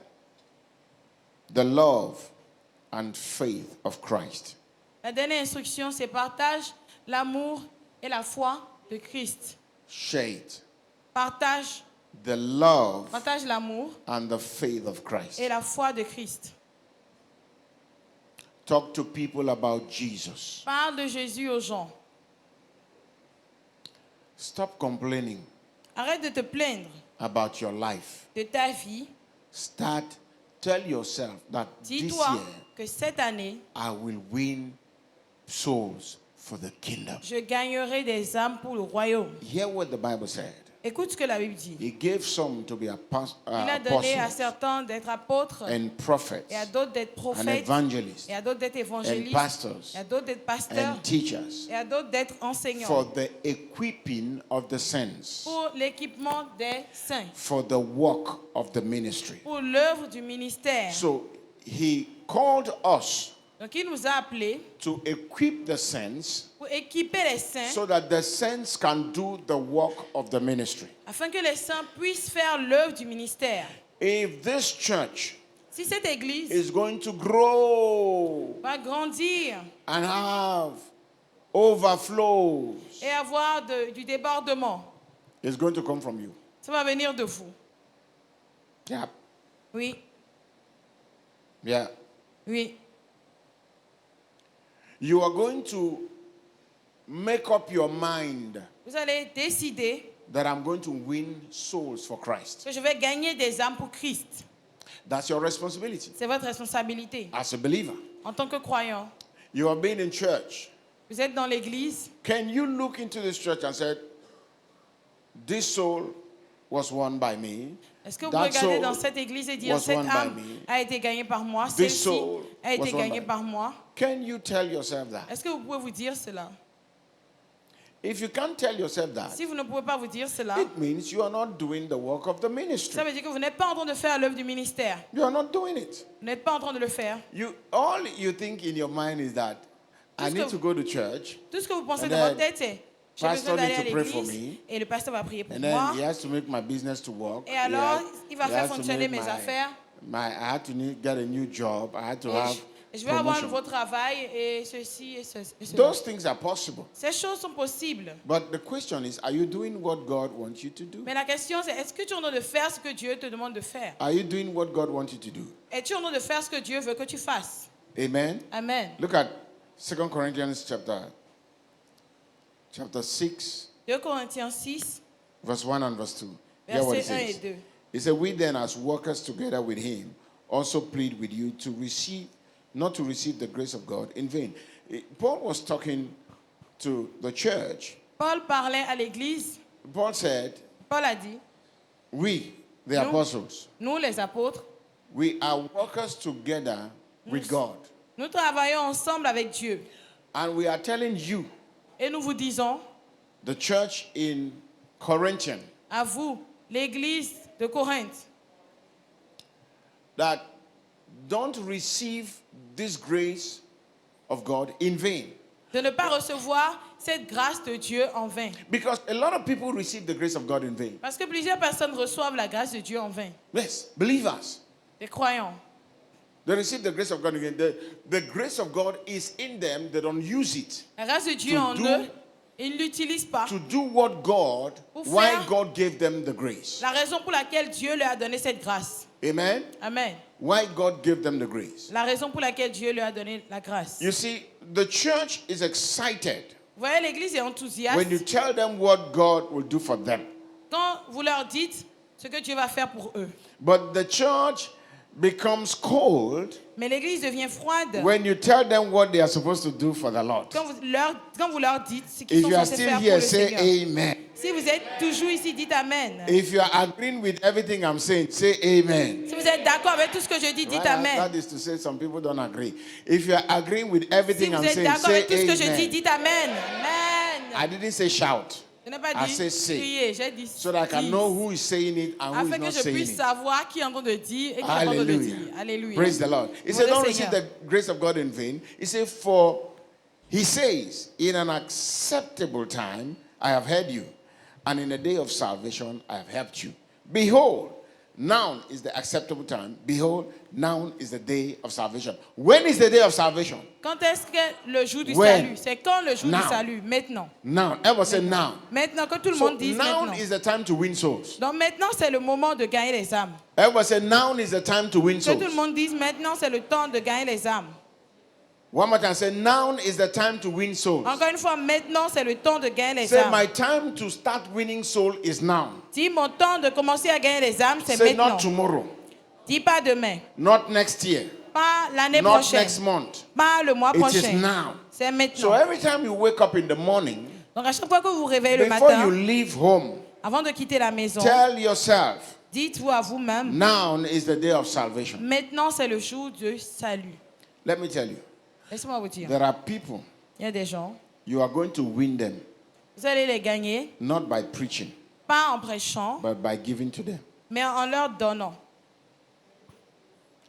the love and faith of Christ. La dernière instruction, c'est partage l'amour et la foi de Christ. Share it. Partage L'amour l'amour and the faith of Christ. et la foi de Christ. Talk to people about Jesus. Parle de Jésus aux gens. Stop complaining Arrête de te plaindre about your life. de ta vie. Tell yourself that this Dis-toi year que cette année, I will win souls for the kingdom. je gagnerai des âmes pour le royaume. Hear what the Bible said. Écoute ce que la Bible dit. He gave some to be Il a donné à apostles certains d'être apôtres and prophets et à d'autres d'être and prophètes evangelists et à d'autres d'être and évangélistes pastors et à d'autres d'être pasteurs and teachers et à d'autres d'être enseignants for the equipping of the saints, pour l'équipement des saints, for the work of the ministry. pour l'œuvre du ministère. So he called us Donc il nous a appelés to equip the saints pour équiper les saints so that the saints can do the work of the ministry. afin que les saints puissent faire l'œuvre du ministère. If this church Si cette église is going to grow va grandir and have overflows, et avoir du débordement, it's going to come from you. ça va venir de vous. Yeah. Oui, Yeah. oui. You are going to make up your mind Vous allez décider that I'm going to win souls for Christ. que je vais gagner des âmes pour Christ. That's your responsibility C'est votre responsabilité. as a believer. En tant que croyant, You have been in church. vous êtes dans l'église. Can you look into this church and say, this soul was won by me? Est-ce que vous pouvez That regarder soul dans cette église et dire was cette won by âme me. a été gagnée par moi, This celle-ci soul a été was won gagnée by par moi? Can you tell yourself that? Est-ce que vous pouvez vous dire cela? If you can't tell yourself that, Si vous ne pouvez pas vous dire cela, it means you are not doing the work of the ministry. ça veut dire que vous n'êtes pas en train de faire l'œuvre du ministère. You are not doing it. Vous n'êtes pas en train de le faire. All you think in your mind is that I Tout ce need que- to go to church, Tout ce que vous pensez And dans then, votre tête, c'est j'ai pastor besoin d'aller needs à to pray for l'église me. et le pasteur va prier pour and moi. then he has to make my business to work. Et alors, il va he faire has to fonctionner make mes affaires. I had to get a new job. I had to Et have je vais avoir un promotion. nouveau travail et ceci et cela. Those things are possible. Ces choses sont possibles. But the question is, are you doing what God wants you to do? Mais la question c'est, est-ce que tu es en train de faire ce que Dieu te demande de faire? Are you doing what God wants you to do? Es-tu en train de faire ce que Dieu veut que tu fasses? Amen. Amen. Look at 2 Corinthians chapter 6, 2 Corinthiens 6, verse 1 and verse 2. Hear what it versets 1 et says. 2. He said, we then as workers together with him also plead with you to receive, not to receive the grace of God in vain. Paul was talking to the church. Paul parlait à l'église. Paul said, Paul a dit, we, the Nous. apostles, nous les apôtres, we are workers together with God. nous travaillons ensemble avec Dieu. And we are telling you, Et nous vous disons, the church in Corinthian, à vous, l'église de Corinthe, that don't receive this grace of God in vain. de ne pas recevoir cette grâce de Dieu en vain. Because a lot of people receive the grace of God in vain. Parce que plusieurs personnes reçoivent la grâce de Dieu en vain. Yes, believers. Des croyants. They receive the grace of God again. The grace of God is in them. They don't use it La grâce de Dieu To en do- eux, ils ne l'utilisent pas. to do what God, Pour why faire- God gave them the grace. La raison pour laquelle Dieu leur a donné cette grâce. Amen. Amen. Why God gave them the grace. La raison pour laquelle Dieu leur a donné la grâce. You see, the church is excited Vous voyez, l'église est enthousiaste when you tell them what God will do for them. quand vous leur dites ce que Dieu va faire pour eux. But the church becomes cold Mais l'église devient froide when you tell them what they are supposed to do for the Lord. quand vous leur dites ce qu'ils If sont you are censés still faire pour here, le say Seigneur. amen. Si vous êtes toujours ici, dites Amen. If you are agreeing with everything I'm saying, say amen. Si vous êtes d'accord avec tout ce que je dis, dites Right? Amen. That is to say, some people don't agree. If you are agreeing with Si everything vous I'm êtes saying, d'accord say avec tout ce que je dis, amen. dites Amen. Amen. I didn't say shout, Je n'ai pas I dit say say. crier, j'ai dit so that I can dis. know who is saying it and who Afin is que not je saying puisse it. savoir qui est en train de dire et qui est en train de le Hallelujah. dire. Alléluia. Praise the Lord. He Louez said, le don't receive Seigneur. the grace of God in vain. He said, for he says, in an acceptable time I have heard you, and in a day of salvation I have helped you. Behold, now is the acceptable time. Behold, now is the day of salvation. When is the day of salvation? Quand est-ce que le jour du When? salut? C'est quand le jour Now. du salut? Maintenant. Now. Everyone say now. Maintenant, que tout le So monde dise now maintenant. is the time to win souls. Donc maintenant, c'est le moment de gagner les âmes. Everyone say now is the time to win Que tout le souls. monde dise maintenant, c'est le temps de gagner les âmes. One more time. Say now is the time to win souls. Encore une fois, maintenant, c'est le temps de gagner les Say âmes. my time to start winning soul is now. Dis, mon temps de commencer à gagner les âmes, c'est Say maintenant. not tomorrow, Dis pas demain, not next year, pas l'année not prochaine, next month. pas le mois It is prochain. now. C'est So maintenant. every time you wake up in the morning, Donc à chaque fois que vous vous réveillez le before you matin, leave home, avant de quitter la maison, tell yourself, dites-vous à vous-même, now is the day of salvation. maintenant c'est le jour du salut. Let me tell you, Laissez-moi vous dire, there are people, il y a des gens, you are going to win them, vous allez les gagner, not by preaching, pas en prêchant, but by giving to them. mais en leur donnant.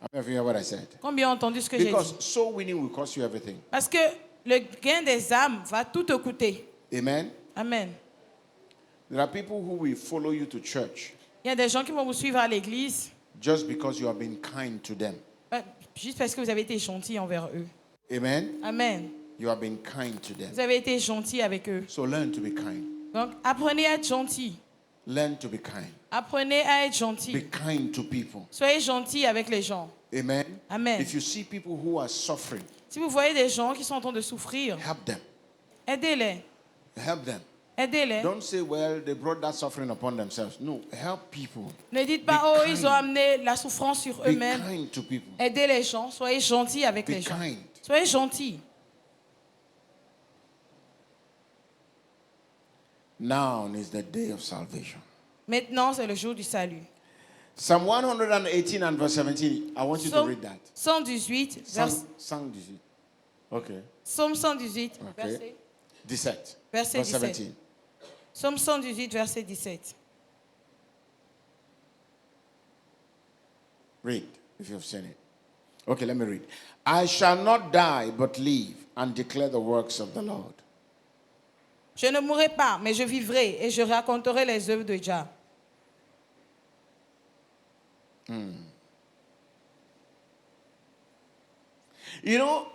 I don't know if you hear what I said. Combien ont entendu ce que j'ai dit? Because soul winning will cost you everything. Parce que le gain des âmes va tout te coûter. Amen. Amen. There are people who will follow you to church Il y a des gens qui vont vous suivre à l'église just because you have been kind to them. juste parce que vous avez été gentil envers eux. Amen. Amen. You have been kind to them. Vous avez été gentil avec eux. So learn to be kind. Donc apprenez à être gentil. Learn to be kind. Apprenez à être Be gentil. kind to people. Soyez gentil avec les gens. Amen. Amen. If you see people who are suffering, Si vous voyez des gens qui sont en train de souffrir, help them. aidez-les. Help them. Aidez-les. Don't say, well, they brought that suffering upon themselves. No, help people. Ne dites pas, Be oh, kind. ils ont amené la souffrance sur Be eux-mêmes. kind to people. Aidez les gens. Soyez gentils avec Be les gens. kind. Soyez gentils. Now is the day of salvation. Maintenant, c'est le jour du salut. Psalm 118 and verse 17. I want you to Psaume read that. 118, Psalm 18. Okay. Psaume 118, Okay. verset, 17. verset Verse 17. 17. Psaume 118, verset 17. Read if you've seen it. Okay, let me read. I shall not die but live and declare the works of the Lord. Je ne mourrai pas, mais je vivrai et je raconterai les œuvres de Jah. You know,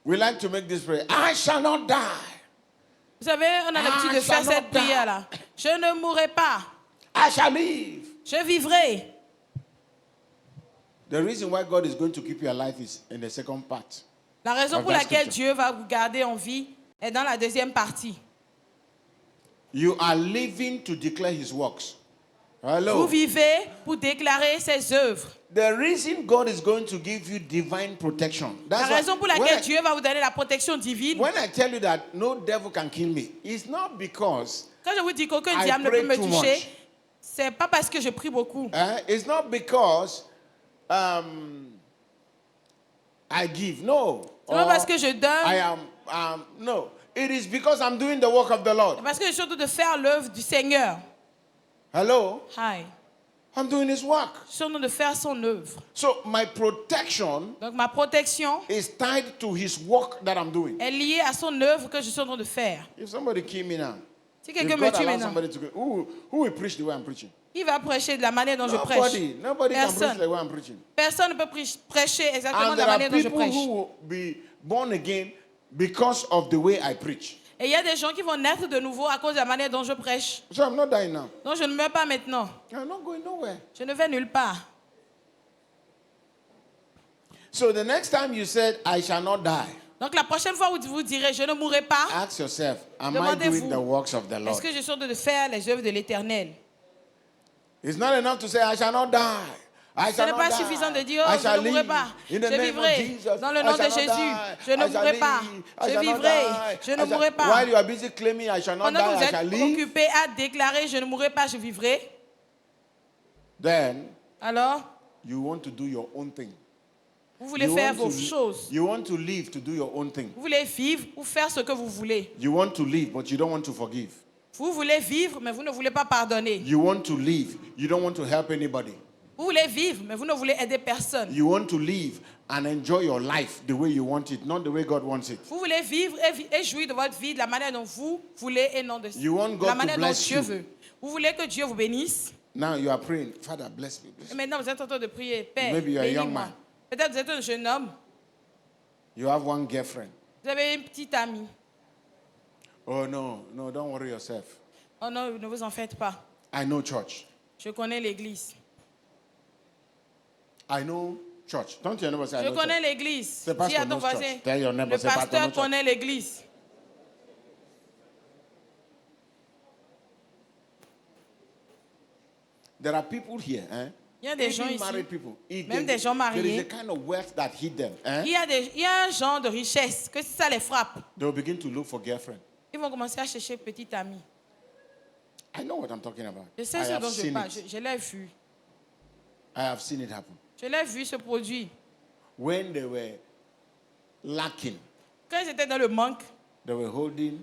we like to make this prayer. I shall not die. Vous savez, on a l'habitude de faire cette prière-là. Je ne mourrai pas, I shall live. je vivrai. The reason why God is going to keep you alive is in the second part. La raison pour that laquelle scripture. Dieu va vous garder en vie est dans la deuxième partie. You are living to declare his works. Vous Hello. vivez pour déclarer ses œuvres. The reason God is going to give you divine protection. La That's why raison pour laquelle Dieu va vous donner la protection divine. when I tell you that no devil can kill me, it's not because Quand je vous dis qu'aucun I diable ne pray peut me too toucher, much. c'est pas parce que je prie beaucoup. It's not because I give. No. C'est pas Or parce que je I donne, am no. It is because I'm doing the work of the Lord. c'est parce que je suis en train de faire l'œuvre du Seigneur. Hello. Hi. I'm doing his work. Je suis en train de faire son œuvre. So my protection Donc ma protection is tied to his work that I'm doing. est liée à son œuvre que je suis en train de faire. If somebody kill me now, Si if quelqu'un me God tue allows maintenant, somebody to go, who will preach the way I'm preaching? il va prêcher de la manière dont je prêche. Nobody can preach Personne. the way I'm preaching. Personne ne peut prêcher exactement And de la there are manière dont je people prêche. who will be born again because of the way I preach. Et il y a des gens qui vont naître de nouveau à cause de la manière dont je prêche. So I'm not dying now. Donc je ne meurs pas maintenant. I'm not going nowhere. Je ne vais nulle part. So the next time you said, I shall not die, Donc la prochaine fois où vous direz je ne mourrai pas, ask yourself, am I Demandez-vous, doing the works of the Lord? est-ce que je suis en train de faire les œuvres de l'Éternel? It's not enough to say, I shall not die. I Ce shall n'est not pas die. suffisant de dire, I oh, je shall ne mourrai live pas, in the je name of vivrai Jesus. dans le I nom de shall not Jésus, die. je ne I shall mourrai pas, live. I je shall not vivrai, die. je ne I shall- mourrai pas. While you are busy claiming, I shall not Pendant que die, vous I shall êtes live, occupé à déclarer je ne mourrai pas, je vivrai, then alors you want to do your own thing. vous voulez faire vos choses. You want to live to do your own thing. Vous voulez vivre ou faire ce que vous voulez. You want to live, but you don't want to forgive. Vous voulez vivre, mais vous ne voulez pas pardonner. You want to live, you don't want to help anybody. Vous voulez vivre, mais vous ne voulez aider personne. You want to live and enjoy your life the way you want it, not the way God wants it. Vous voulez vivre et jouir de votre vie de la manière dont vous voulez et non de You want God la to manière dont bless Dieu you. veut. Vous voulez que Dieu vous bénisse. Now you are praying, Father, bless me. Bless Et me. maintenant, vous êtes en train de prier, Père, Maybe you are a young bénis-moi. man. Peut-être vous êtes un jeune homme. You have one girlfriend. Vous avez une petite amie. Oh no, no, don't worry yourself. Oh non, ne vous en faites pas. I know church. Je connais l'église. I know church. Don't your neighbor say, I Je know connais church. l'église. C'est pastor Dis à ton knows voisin, church. Tell your neighbor, le say, pastor pasteur knows church. connaît l'église. There are people here, Il y a des gens even ici, married people. If même they- des gens there is mariés. a kind of wealth that hit them. Il y a un genre de richesse que si ça les frappe, They will begin to look for girlfriend. ils vont commencer à chercher petite amie. I know what I'm talking about. Je sais I ce have dont je seen parle. it. Je l'ai vu. I have seen it happen. Je l'ai vu se produire. When they were lacking, Quand ils étaient dans le manque, they were holding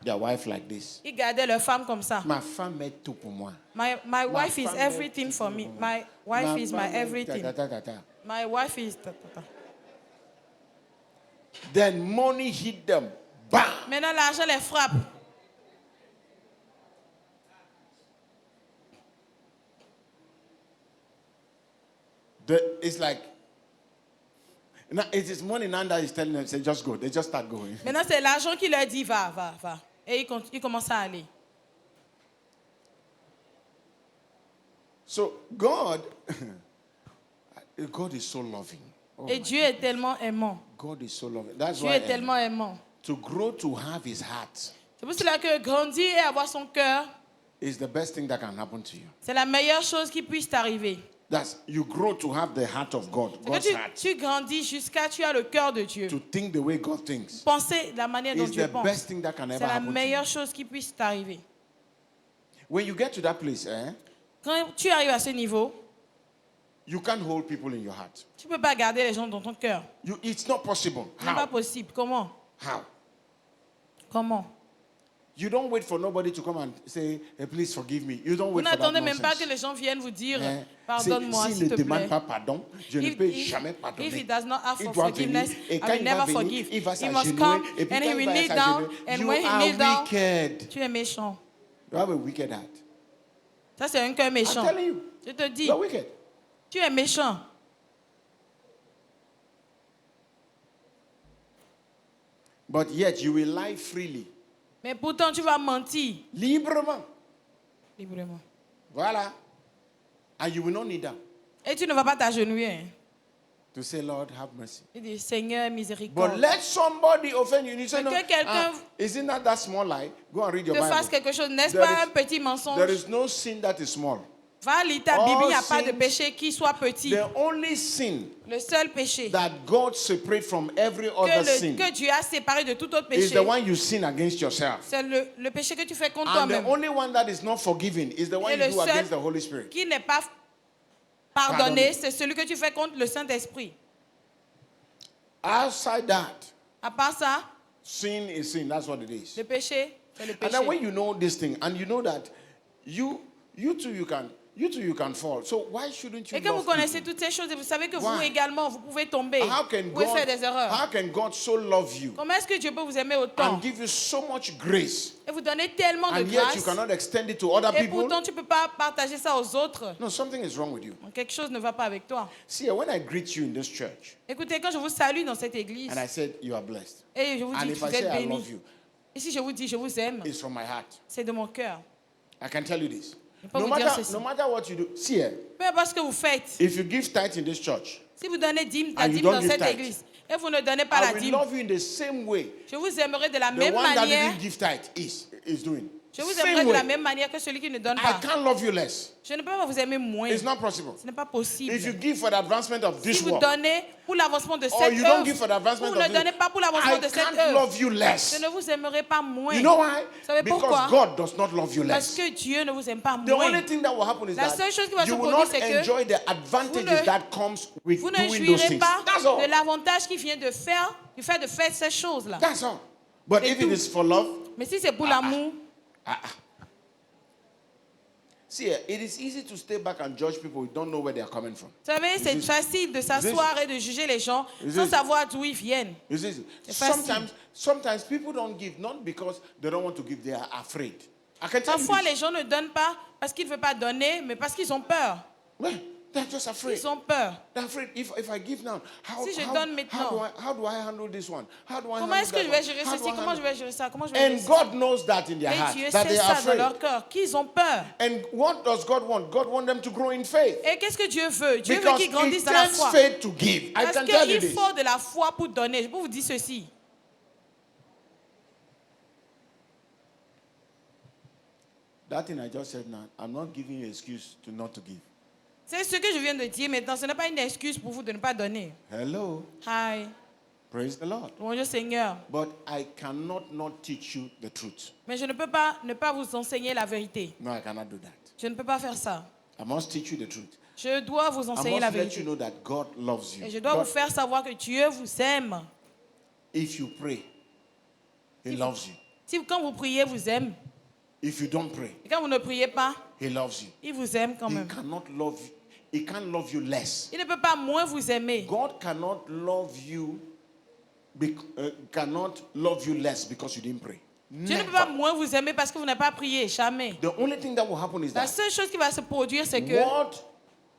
their wife like this. ils gardaient leur femme comme ça. Ma femme est tout pour moi. My wife is femme everything est for tout me. pour moi. My wife Ma is my femme est everything. ta, ta, ta, ta, ta. My wife is... Then money hit them. Bam! Maintenant, l'argent les frappe. It's like, now it is money now that is telling them, say, just go. They just start going. Maintenant, c'est l'argent qui leur dit, va, va, va. Et ils commencent à aller. So God, God is so loving. Et Dieu est tellement aimant. God is so loving. That's Dieu why est tellement aimant. to grow to have his heart C'est pour cela que grandir et avoir son cœur, is the best thing that can happen to you. c'est la meilleure chose qui puisse t'arriver. That's you grow to have the heart of God, C'est God's que heart. tu grandis jusqu'à tu as le cœur de Dieu. To think the way God thinks Penser de la manière dont is Dieu the pense. best thing that can ever C'est la happen to you. meilleure chose qui puisse t'arriver. When you get to that place, Quand tu arrives à ce niveau, you can't hold people in your heart. tu ne peux pas garder les gens dans ton cœur. It's not possible. Ce n'est pas How? possible. Comment? How? Comment? You don't wait for nobody to come and say, hey, please forgive me. You don't Vous wait for that n'attendez même pas nonsense. que les gens viennent vous dire Hein? pardonne-moi S'il s'il ne te plaît. demande pas pardon, je ne peux jamais If he pardonner. does not ask Il for doit forgiveness, venir, et I quand will il va never venir, forgive. il va He must s'agenouiller, come et puis and quand he il will va kneel down. s'agenouiller, And you when he are kneel down, wicked. tu es méchant. You have a wicked heart. Ça, c'est un cœur I'm méchant. telling you, Je te dis, you are wicked. tu es méchant. But yet you will lie freely. Mais pourtant, tu vas mentir Librement. librement. Voilà. And you will not kneel down Et tu ne vas pas t'agenouiller. Hein. to say, Lord, have mercy. Tu dis, Seigneur, But miséricorde. let somebody offend you. You say, Mais no, que quelqu'un isn't that small lie? Go and read your te fasse Bible. quelque chose. N'est-ce There pas is- un petit mensonge? There is no sin that is small. Va lire ta all Bible, il n'y a pas de sins- péché qui soit petit. The only sin Le seul péché that God separates from every que, other sin que Dieu a séparé de tout autre is péché, the one you sin against yourself. c'est le péché que tu fais contre And the toi-même, only one that is not forgiven is the one Et you le do seul- against the Holy Spirit. qui n'est pas pardonné, Pardonné. c'est celui que tu fais contre le Saint-Esprit. Outside that, À part ça, sin is sin. That's what it is. le péché, c'est le And then when péché. you know this thing, and you know that you too you can fall. So why shouldn't you Et que vous love connaissez people? toutes ces choses et vous savez que Why? vous également, vous pouvez tomber, How can vous pouvez faire des erreurs. God so love you Comment est-ce que Dieu peut vous aimer autant and give you so much grace, et vous donner tellement de and yet you grâce cannot extend it to other et people? pourtant tu ne peux pas partager ça aux autres? No, something is wrong with you. Quelque chose ne va pas avec toi. See, when I greet you in this church, Écoutez, quand je vous salue dans cette église and I said you are blessed, et je vous and dis que if vous I say êtes I love bénis, you, et si je vous dis je vous aime, it's from my heart. c'est de mon cœur. I can tell you this. Je peux vous dire ceci. No matter what you do, see, Peu importe ce que vous faites, if you give tithe in this church, si vous donnez la And you dîme don't dans give cette tithe, église et vous ne donnez pas I la will dîme, love you in the same way je vous aimerai de la the même one that manière. didn't give tithe is doing. Je vous Same aimerai de la way. même manière que celui qui ne donne I pas. can't love you less. Je ne peux pas vous aimer moins. It's not possible. Ce n'est pas possible. If you give for the advancement of Si this vous world, donnez pour l'avancement de or cette you don't give for the œuvre, advancement vous of ne this, donnez pas pour l'avancement I de cette can't œuvre, love you je less. ne vous aimerai pas moins. You know why? Vous savez Because pourquoi? God does not love you Parce less. que Dieu ne vous aime pas The moins. only thing that will happen is La that seule chose qui va se you will produire, not c'est que enjoy the advantages vous ne- that comes with Vous ne doing those jouirez things. pas That's all. de l'avantage qui vient du fait de faire ces choses-là. That's all. But C'est if tout. it is for love, Mais si c'est pour l'amour, see, it is easy to stay back and judge people who don't know where they are coming from. vous savez, c'est Is this- facile de s'asseoir et de juger les gens Is sans this- savoir d'où ils viennent. You see, C'est facile. sometimes people don't give not because they don't want to give, they are afraid. I can tell you Parfois, this. les gens ne donnent pas parce qu'ils ne veulent pas donner, mais parce qu'ils ont peur. Well, they're just afraid. Ils ont peur. They're afraid if I give now, Si je donne maintenant, how do I handle this one? How do I comment handle est-ce que that je vais one? gérer How do ceci? I Comment je handle- vais gérer ça? Comment je vais gérer And ça? God knows that in their Et heart, Dieu that sait they are ça dans afraid. leur cœur, qu'ils ont peur. And what does God want? God wants them to grow in faith. Et qu'est-ce que Dieu veut? Dieu veut Because qu'ils grandissent it dans la takes foi. faith to give. I Parce can tell you qu'il this. faut de la foi pour donner. Je peux vous dire ceci. That thing I just said now, I'm not giving you an excuse to not to give. C'est ce que je viens de dire maintenant. Ce n'est pas une excuse pour vous de ne pas donner. Hello. Hi. Praise the Lord. Bonjour Seigneur. But I cannot not teach you the truth. Mais je ne peux pas ne pas vous enseigner la vérité. No, I cannot do that. Je ne peux pas faire ça. I must teach you the truth. Je dois vous I enseigner la must let you vérité. know that God loves you. Et je dois vous faire savoir que Dieu vous aime. If you pray, He loves you. Si quand vous priez, vous aime. If you don't pray, Et quand vous ne priez pas, He loves you. il vous aime quand He même. cannot love you. He can't love you less. Il ne peut pas moins vous aimer. God cannot love you. Cannot love you less because you didn't pray. Dieu ne peut pas Never. moins vous aimer parce que vous n'avez pas prié. Jamais. The only thing that will happen is La that seule chose qui va se produire, c'est que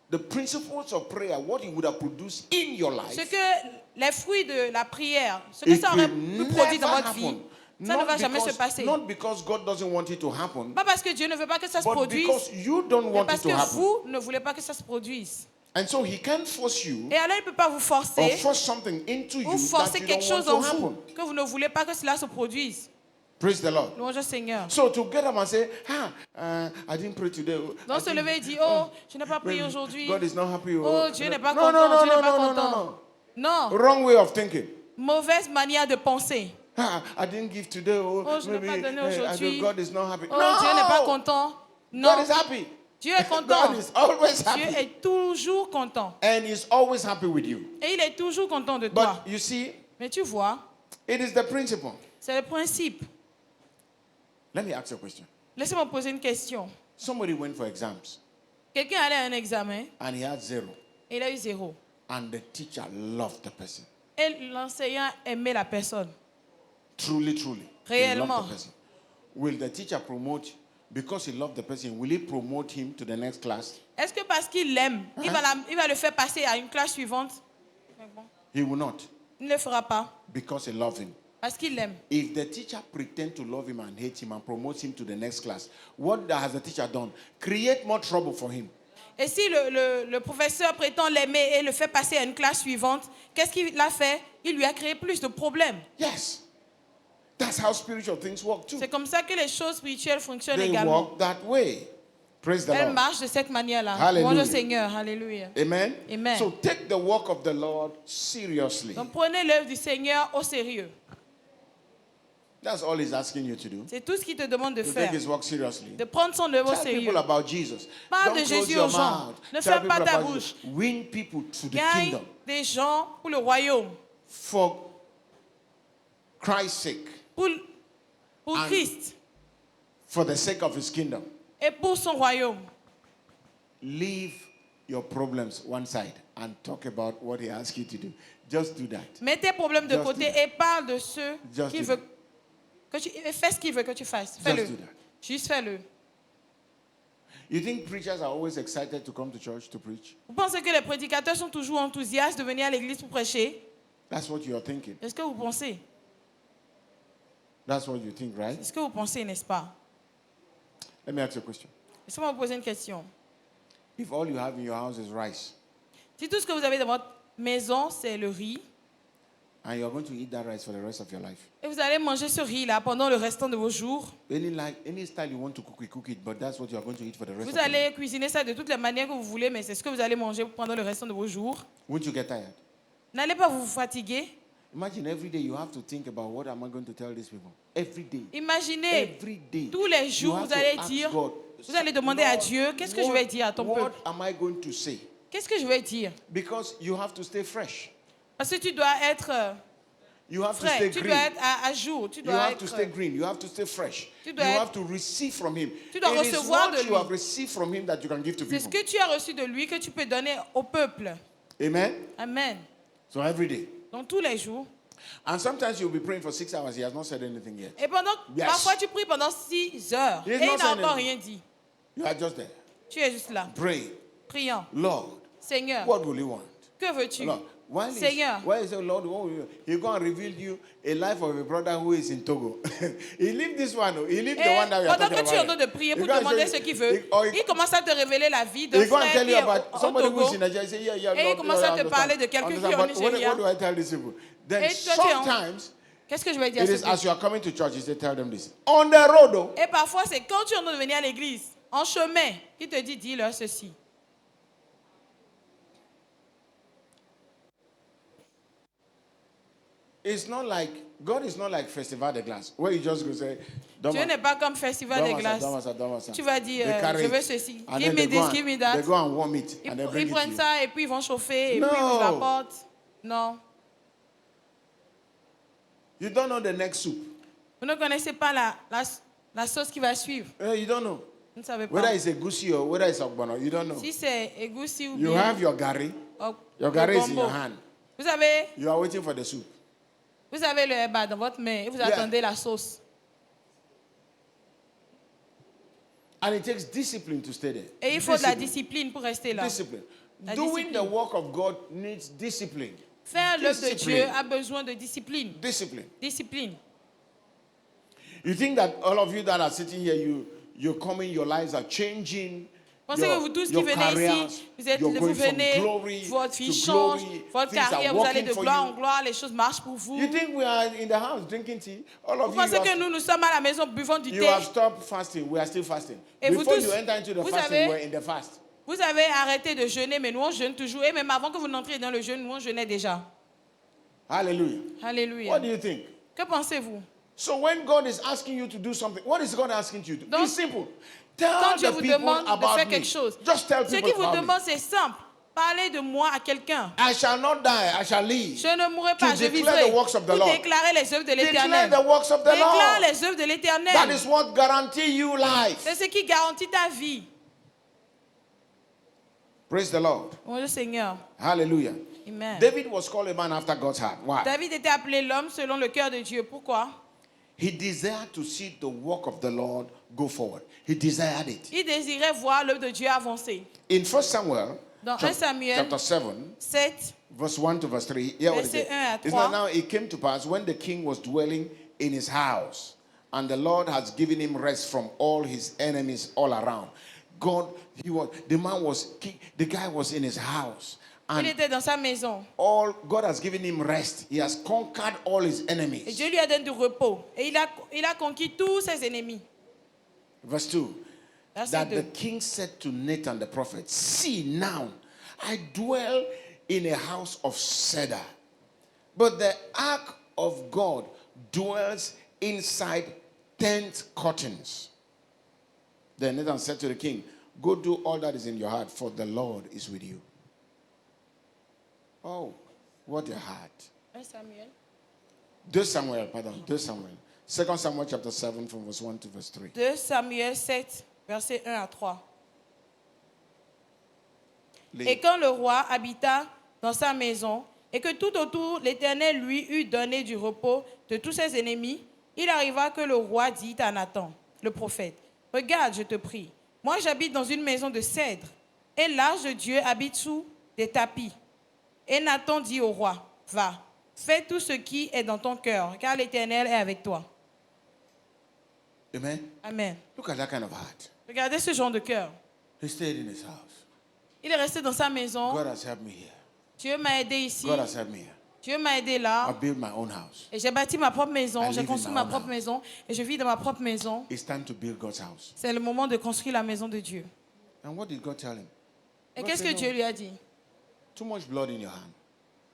the principles of prayer, what He would have produced in your life, ce que les fruits de la prière, ce que it ça aurait will pu produire dans never votre vie, happen. ça ne va jamais se passer. Not because God doesn't want it to happen, Pas parce que Dieu ne veut pas que ça se but produise, because you don't mais want parce it to que happen. vous ne voulez pas que ça se produise. And so he can't force you Et alors, il ne peut pas vous or forcer force something into ou you forcer that you quelque don't chose want en to vous happen. que vous ne voulez pas que cela se produise. Praise the Lord. Louange au Seigneur. So to get up and say, I didn't pray today. Donc se lever et dire, oh, je n'ai pas prié maybe aujourd'hui. God is not happy. Oh, Dieu n'est pas No, content, no, no, Dieu n'est no, pas no, no, content. no, Non, no. Wrong way of thinking. mauvaise manière de penser. I didn't give today. Oh, je n'ai pas donné I aujourd'hui. know God is not happy. Oh, No, Dieu n'est pas content. God Non, is happy. Dieu est content. God is always Dieu happy. est toujours content. And he's always happy with you. Et il est toujours content de toi. But you see, Mais tu vois, it is the principle. c'est le principe. Let me ask you a question. Laissez-moi poser une question. Somebody went for exams Quelqu'un allait à un examen and he had 0. et il a eu 0. And the teacher loved the person. Et l'enseignant aimait la personne. Truly, truly. He Réellement. loved the person. Will the teacher promote, because he loved the person, will he promote him to the next class? Est-ce que parce qu'il l'aime, il va le faire passer à une classe suivante? He will not, Il ne le fera pas because he loved him. parce qu'il l'aime. If the teacher pretends to love him and hate him and promotes him to the next class, what has the teacher done? Create more trouble for him. Et si le professeur prétend l'aimer et le fait passer à une classe suivante, qu'est-ce qu'il a fait? Il lui a créé plus de problèmes. Yes. That's how spiritual things work too. C'est comme ça que les choses spirituelles fonctionnent They également. work that way. Praise the Elles Lord. marchent de cette manière-là. Hallelujah. Louange au Seigneur. Alléluia. Amen. Amen. So take the work of the Lord seriously. Donc prenez l'œuvre du Seigneur au sérieux. That's all he's asking you to do. C'est tout ce qu'il te demande de To faire. take his work seriously. De prendre son œuvre au Tell people sérieux. about Jesus. Parle Don't de close Jésus your aux gens. mouth. Ne Tell ferme pas people ta about bouche. Jesus. Win people to the Gagne kingdom des gens pour le royaume. for Christ's sake, Pour And- Christ for the sake of his kingdom. et pour son royaume. Leave your problems one side and talk about what he asks you to do. Just do that. Mets tes problèmes de Just côté do et parle de ceux Just qui do veulent que tu fais ce qu'il veut que tu fasses. Just Fais-le. do that. Juste fais-le. You think preachers are always excited to come to church to preach? Vous pensez que les prédicateurs sont toujours enthousiastes de venir à l'église pour prêcher? That's what you're thinking. Est-ce que vous pensez? That's what you think, right? Est-ce que vous pensez, n'est-ce pas? Let me ask you a question. Laissez-moi vous poser une question. If all you have in your house is rice, Si tout ce que vous avez dans votre maison, c'est le riz, and you're going to eat that rice for the rest of your life, et vous allez manger ce riz-là pendant le restant de vos jours, any style you want to cook it, but that's what you're going to eat for the rest vous of your life. allez cuisiner ça de toutes les manières que vous voulez, mais c'est ce que vous allez manger pendant le restant de vos jours. Won't you get tired? N'allez pas vous fatiguer. Imagine every day you have to think about what am I going to tell these people. Every day. Imaginez, Every day. tous les You jours, have vous to allez ask dire, God, vous allez demander à Lord, Dieu, qu'est-ce que je vais dire à ton what peuple? am I going to say? Qu'est-ce que je vais dire? Because you have to stay fresh. Parce que tu dois être You have to frais, stay tu green. dois être à jour, tu You dois have to être... stay green. You have to stay fresh. Tu You dois être- have to receive from him. Tu dois It is recevoir what de you lui. have received from him that you can give to C'est ce people. que tu as reçu de lui que tu peux donner au peuple. Amen. Amen. So every day. Donc tous les jours. And sometimes you'll be praying for 6 hours. He has not said anything yet. Et pendant, Yes. parfois tu pries pendant 6 heures. He is Et not il n'a saying encore anything. rien dit. You are just there. Tu es juste là, Praying. priant. Lord, Seigneur, what will you want? que veux-tu? Lord, Seigneur. why is it, Lord, what will you? He's going to reveal you a life of a brother who is in Togo. He leave this one. He leave the Et one that we are pendant talking que tu es en about. train de prier pour He go and demander say- ce qu'il veut, or he- il commence à te révéler la vie de He go and frère tell qui you est about au somebody who is Togo. in Nigeria. Say, yeah, Et il Lord, commence à te understand, parler de quelqu'un qui est understand, au but what Nigeria. do I tell these people? Then Et toi, tu es en- sometimes Qu'est-ce que je vais dire à it ce is peuple? as you are coming to church, you say, tell them this. On the road, oh, Et parfois, c'est quand tu es en train de venir à l'église, en chemin, qu'il te dit, dis-leur ceci. it's not like, God is not like Festival de Glace, where you just go say, Dieu n'est pas comme Festival des glaces. Tu vas dire, je veux ceci. And Give then me they go this, and- give me that. They go and warm it and then bring Ils it to prennent you. ça et puis ils vont chauffer et No. puis ils vous l'apportent. Non. You don't know the next soup. Vous ne connaissez pas la sauce qui va suivre. You don't know. Vous ne savez Whether pas. it's a goosey or whether it's a ogbono, you don't know. Si c'est égoussi ou You bien have your gari. le Your gari is in gombo. your hand. Vous avez You are waiting for the soup. le eba dans votre main et vous Yeah. attendez la sauce. And it takes discipline to stay there. Et il faut de la Discipline. discipline pour rester là. Discipline. La Doing discipline. the work of God needs discipline. Faire l'œuvre de Discipline. Dieu a besoin de discipline. Discipline. Discipline. You think that all of you that are sitting here, you're coming, your lives are changing Pensez que vous tous qui venez ici, vous venez, votre vie change, votre carrière, vous allez de gloire en gloire, les choses marchent pour vous. You think we are in the house drinking tea? All of Vous pensez que nous sommes à la maison buvant du you thé. have stopped fasting. We are still fasting. Et vous Before tous, you enter into the vous fasting, avez- we're in the fast. Vous avez arrêté de jeûner, mais nous on jeûne toujours. Et même avant que vous n'entriez dans le jeûne, nous on jeûnait déjà. Hallelujah. Alléluia. What do you think? Que pensez-vous? So when God is asking you to do something, what is God asking you to do? Donc, It's simple. Tell Quand Dieu the vous people demande de about faire me. quelque chose, Just tell ce people qu'il vous about demande, me. c'est simple. Parlez de moi à quelqu'un. I shall not die, I shall live. Je ne mourrai pas, To je declare vivrai. the works of the Pour Lord. déclarer les œuvres de Declare l'Éternel. the works of the Déclare Lord. les œuvres de That l'Éternel. is what guarantee you life. C'est ce qui garantit ta vie. Praise the Lord. Bonjour Seigneur. Hallelujah. Amen. David was called a man after God's heart. Why? David était appelé l'homme selon le cœur de Dieu. Pourquoi? He desired to see the work of the Lord go forward. He desired it. Il désirait voir l'œuvre de Dieu avancer. In 1 Samuel, Dans 1 Samuel chapter 7, 7, verse 1 to verse 3, hear what it Verset 1 à says. It's 3. now it came to pass when the king was dwelling in his house, and the Lord has given him rest from all his enemies all around. The guy was in his house, il and était dans sa maison. God has given him rest. He has conquered all his Et enemies. Dieu lui a donné du repos. Et il a conquis tous ses ennemis. Verse 2. Verset That 2. the king said to Nathan the prophet, see now, I dwell in a house of cedar, but the ark of God dwells inside tent curtains. Then Nathan said to the king, go do all that is in your heart, for the Lord is with you. Oh, what a heart. 1 Samuel. 2 Samuel. 2 Samuel chapter 7 from verse 1 to verse 3. 2 Samuel 7, versets 1 à 3. Et quand le roi habita dans sa maison, et que tout autour l'Éternel lui eut donné du repos de tous ses ennemis, il arriva que le roi dit à Nathan, le prophète, « Regarde, je te prie, moi j'habite dans une maison de cèdre, et l'ange de Dieu habite sous des tapis. » Et Nathan dit au roi, « Va, fais tout ce qui est dans ton cœur, car l'Éternel est avec toi. Amen. » Amen. Look at that kind of heart. Regardez ce genre de cœur. He stayed in his house. Il est resté dans sa maison. God has helped me here. Dieu m'a aidé ici. God has helped me here. Dieu m'a aidé I là. built my own house. Et j'ai bâti ma propre I maison. J'ai live in construit my ma own propre house. maison. Et je vis dans ma propre maison. It's time to build God's house. C'est le moment de construire la maison de Dieu. And what did God tell him? Et God qu'est-ce que said, Dieu "No, lui a dit? too much blood in your hand.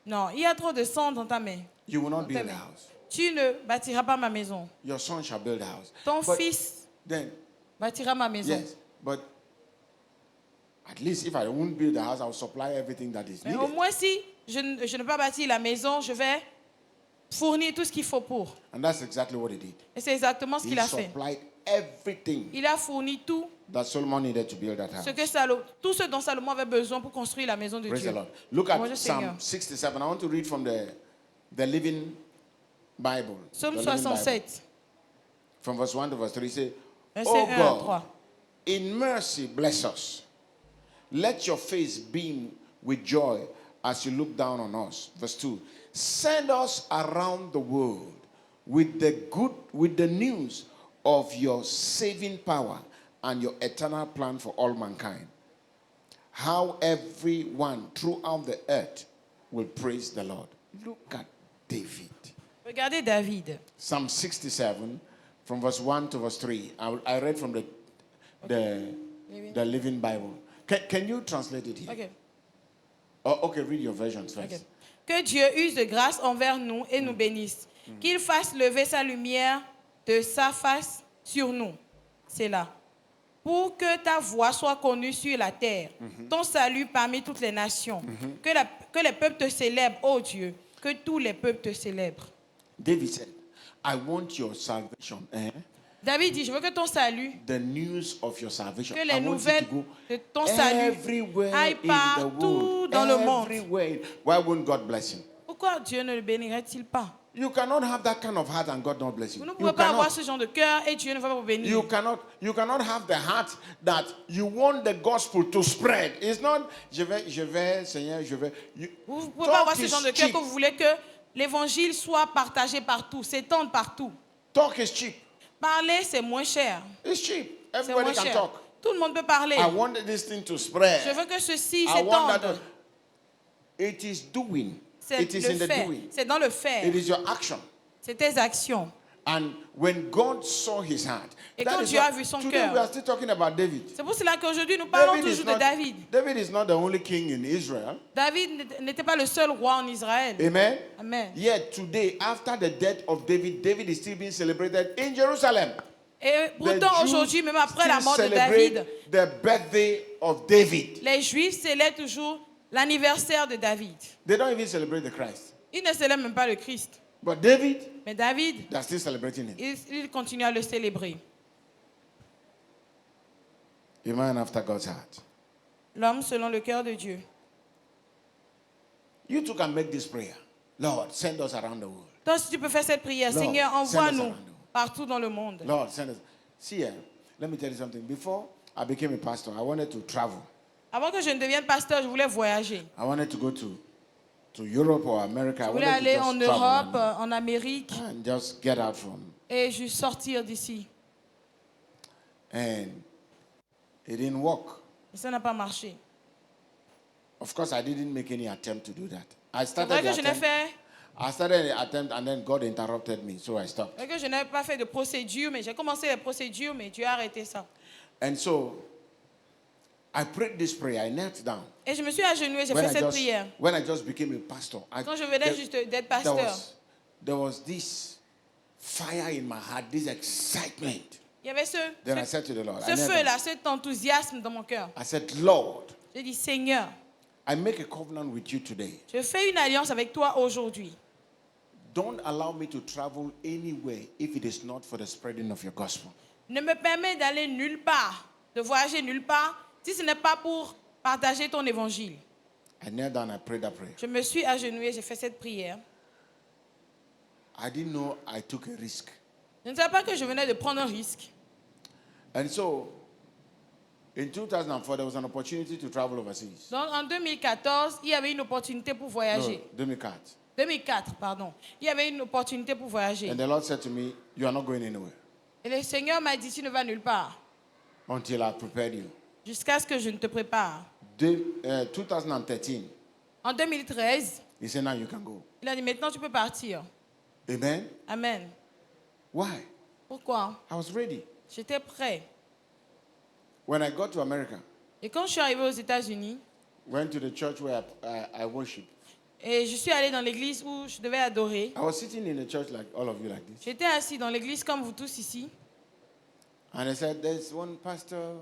Non, il y a trop de sang dans ta main. You will not Dans ta build the main. house. Tu ne bâtiras pas ma maison. Your son shall build the house. Ton But fils then, bâtira ma maison. yes, but at least if I won't build the house, I will supply everything that is Mais au needed. moins si je ne peux pas bâtir la maison, je vais fournir tout ce qu'il faut pour. And that's exactly what he did. Et c'est exactement ce He qu'il a fait. supplied everything Il a fourni tout that Solomon needed to build that house. tout ce dont Salomon avait besoin pour construire la maison de Praise Dieu. the Lord. Look at Bonjour, Seigneur. Psalm 67. I want to read from the Living Bible. Psaume The Living Bible. 67, From verse 1 to verse 3, say, verset Oh 1 à God, 3. in mercy bless us. Let your face beam with joy as you look down on us. Verse 2. Send us around the world with the news of your saving power and your eternal plan for all mankind. How everyone throughout the earth will praise the Lord. Look at David. Regardez David. Psalm 67 from verse 1 to verse 3. I read from the Living Bible. Can you translate it here? Ok. Oh, okay, read your versions first. Ok. Que Dieu use de grâce envers nous et nous bénisse. Qu'il fasse lever sa lumière de sa face sur nous. C'est là. Pour que ta voix soit connue sur la terre. Ton salut parmi toutes les nations. Que les peuples te célèbrent, ô Dieu. Que tous les peuples te célèbrent. David said, I want your salvation. David dit, je veux que ton salut, The news of your salvation. que I les want you nouvelles to go de ton salut everywhere aillent in the partout world. dans le monde. Everywhere. Why won't God bless him? Pourquoi Dieu ne le bénirait-il pas? You cannot have that kind of heart and God not bless you. Vous ne You pouvez pas avoir cannot. ce genre de cœur et Dieu ne va pas vous bénir. You cannot have the heart that you want the gospel to spread. It's not, je vais, Seigneur, je vais. Vous ne pouvez pas avoir ce genre de cœur que vous voulez que l'évangile soit partagé partout, s'étende partout. Talk is cheap. Parler, c'est moins cher. It's cheap. C'est Everybody moins can cher. talk. Tout le monde peut parler. I want this thing to spread. Je veux que ceci I want that s'étende. it is doing. C'est It is in le the faire. doing. C'est dans le faire. It is your action. C'est tes actions. And when God saw his heart, Et that quand is Dieu a why vu son today cœur. we are still talking about David. C'est pour cela qu'aujourd'hui, nous parlons David is toujours de David. David is not the only king in Israel. David n'était pas le seul roi en Israël. Amen. Amen. Yet today, after the death of David, David is still being celebrated in Jerusalem. Et pourtant, The Jews aujourd'hui, même après la still mort de celebrate David, the birthday of David. les Juifs célèbrent toujours l'anniversaire de David. They don't even celebrate the Christ. Ils ne célèbrent même pas le Christ. But David, Mais David, they're still celebrating him. il continue à le célébrer. A man after God's heart. L'homme selon le cœur de Dieu. You too can make this prayer. Lord, send us around the world. Toi, si tu peux faire cette prière, Lord, Seigneur, send us envoie-nous around. partout dans le monde. Lord, send us. See, let me tell you something. Before I became a pastor, I wanted to travel. Avant que je ne devienne pasteur, je voulais voyager. I wanted to go to Europe or America. I Je voulais wanted aller to en just travel Europe, en Amérique, and just get out from. et juste sortir d'ici. And it didn't work. Et ça n'a pas marché. Of course, I didn't make any attempt to do that. I C'est started vrai the que je n'ai attempt. fait, I started the attempt and then God interrupted me, so I stopped. c'est vrai que je n'ai pas fait de procédure, mais j'ai commencé les procédures, mais Dieu a arrêté ça. And so I prayed this prayer. I knelt down. Et je me suis agenouillée, j'ai fait cette prière. When I just became a pastor, Quand je venais juste d'être pasteur, there was this fire in my heart, this excitement. il y avait Then I said to the Lord, ce feu-là, cet enthousiasme dans mon cœur. I said, Lord, J'ai dit, Seigneur, I make a covenant with you today. je fais une alliance avec toi aujourd'hui. Don't allow me to travel anywhere if it is not for the spreading of your gospel. Ne me permets d'aller nulle part, de voyager nulle part, si ce n'est pas pour partager ton évangile. I knelt down, I prayed that prayer. Je me suis agenouillée, j'ai fait cette prière. I didn't know I took a risk. Je ne savais pas que je venais de prendre un risque. And so, in 2004, there was an opportunity to travel overseas. Donc, en 2014, il y avait une opportunité pour voyager. No, 2004. 2004, pardon. Il y avait une opportunité pour voyager. And the Lord said to me, you are not going anywhere Et le Seigneur m'a dit, tu ne vas nulle part, until I prepared you. jusqu'à ce que je ne te prépare. 2013, En 2013, he said, now you can go. il a dit, maintenant tu peux partir. Amen. Amen. Why? Pourquoi? I was ready. J'étais prêt. When I got to America, Et quand je suis arrivé aux États-Unis, went to the church where I worship. et je suis allé dans l'église où je devais adorer, I was sitting in the church like all of you like this. j'étais assis dans l'église comme vous tous ici. And I said, there's one pastor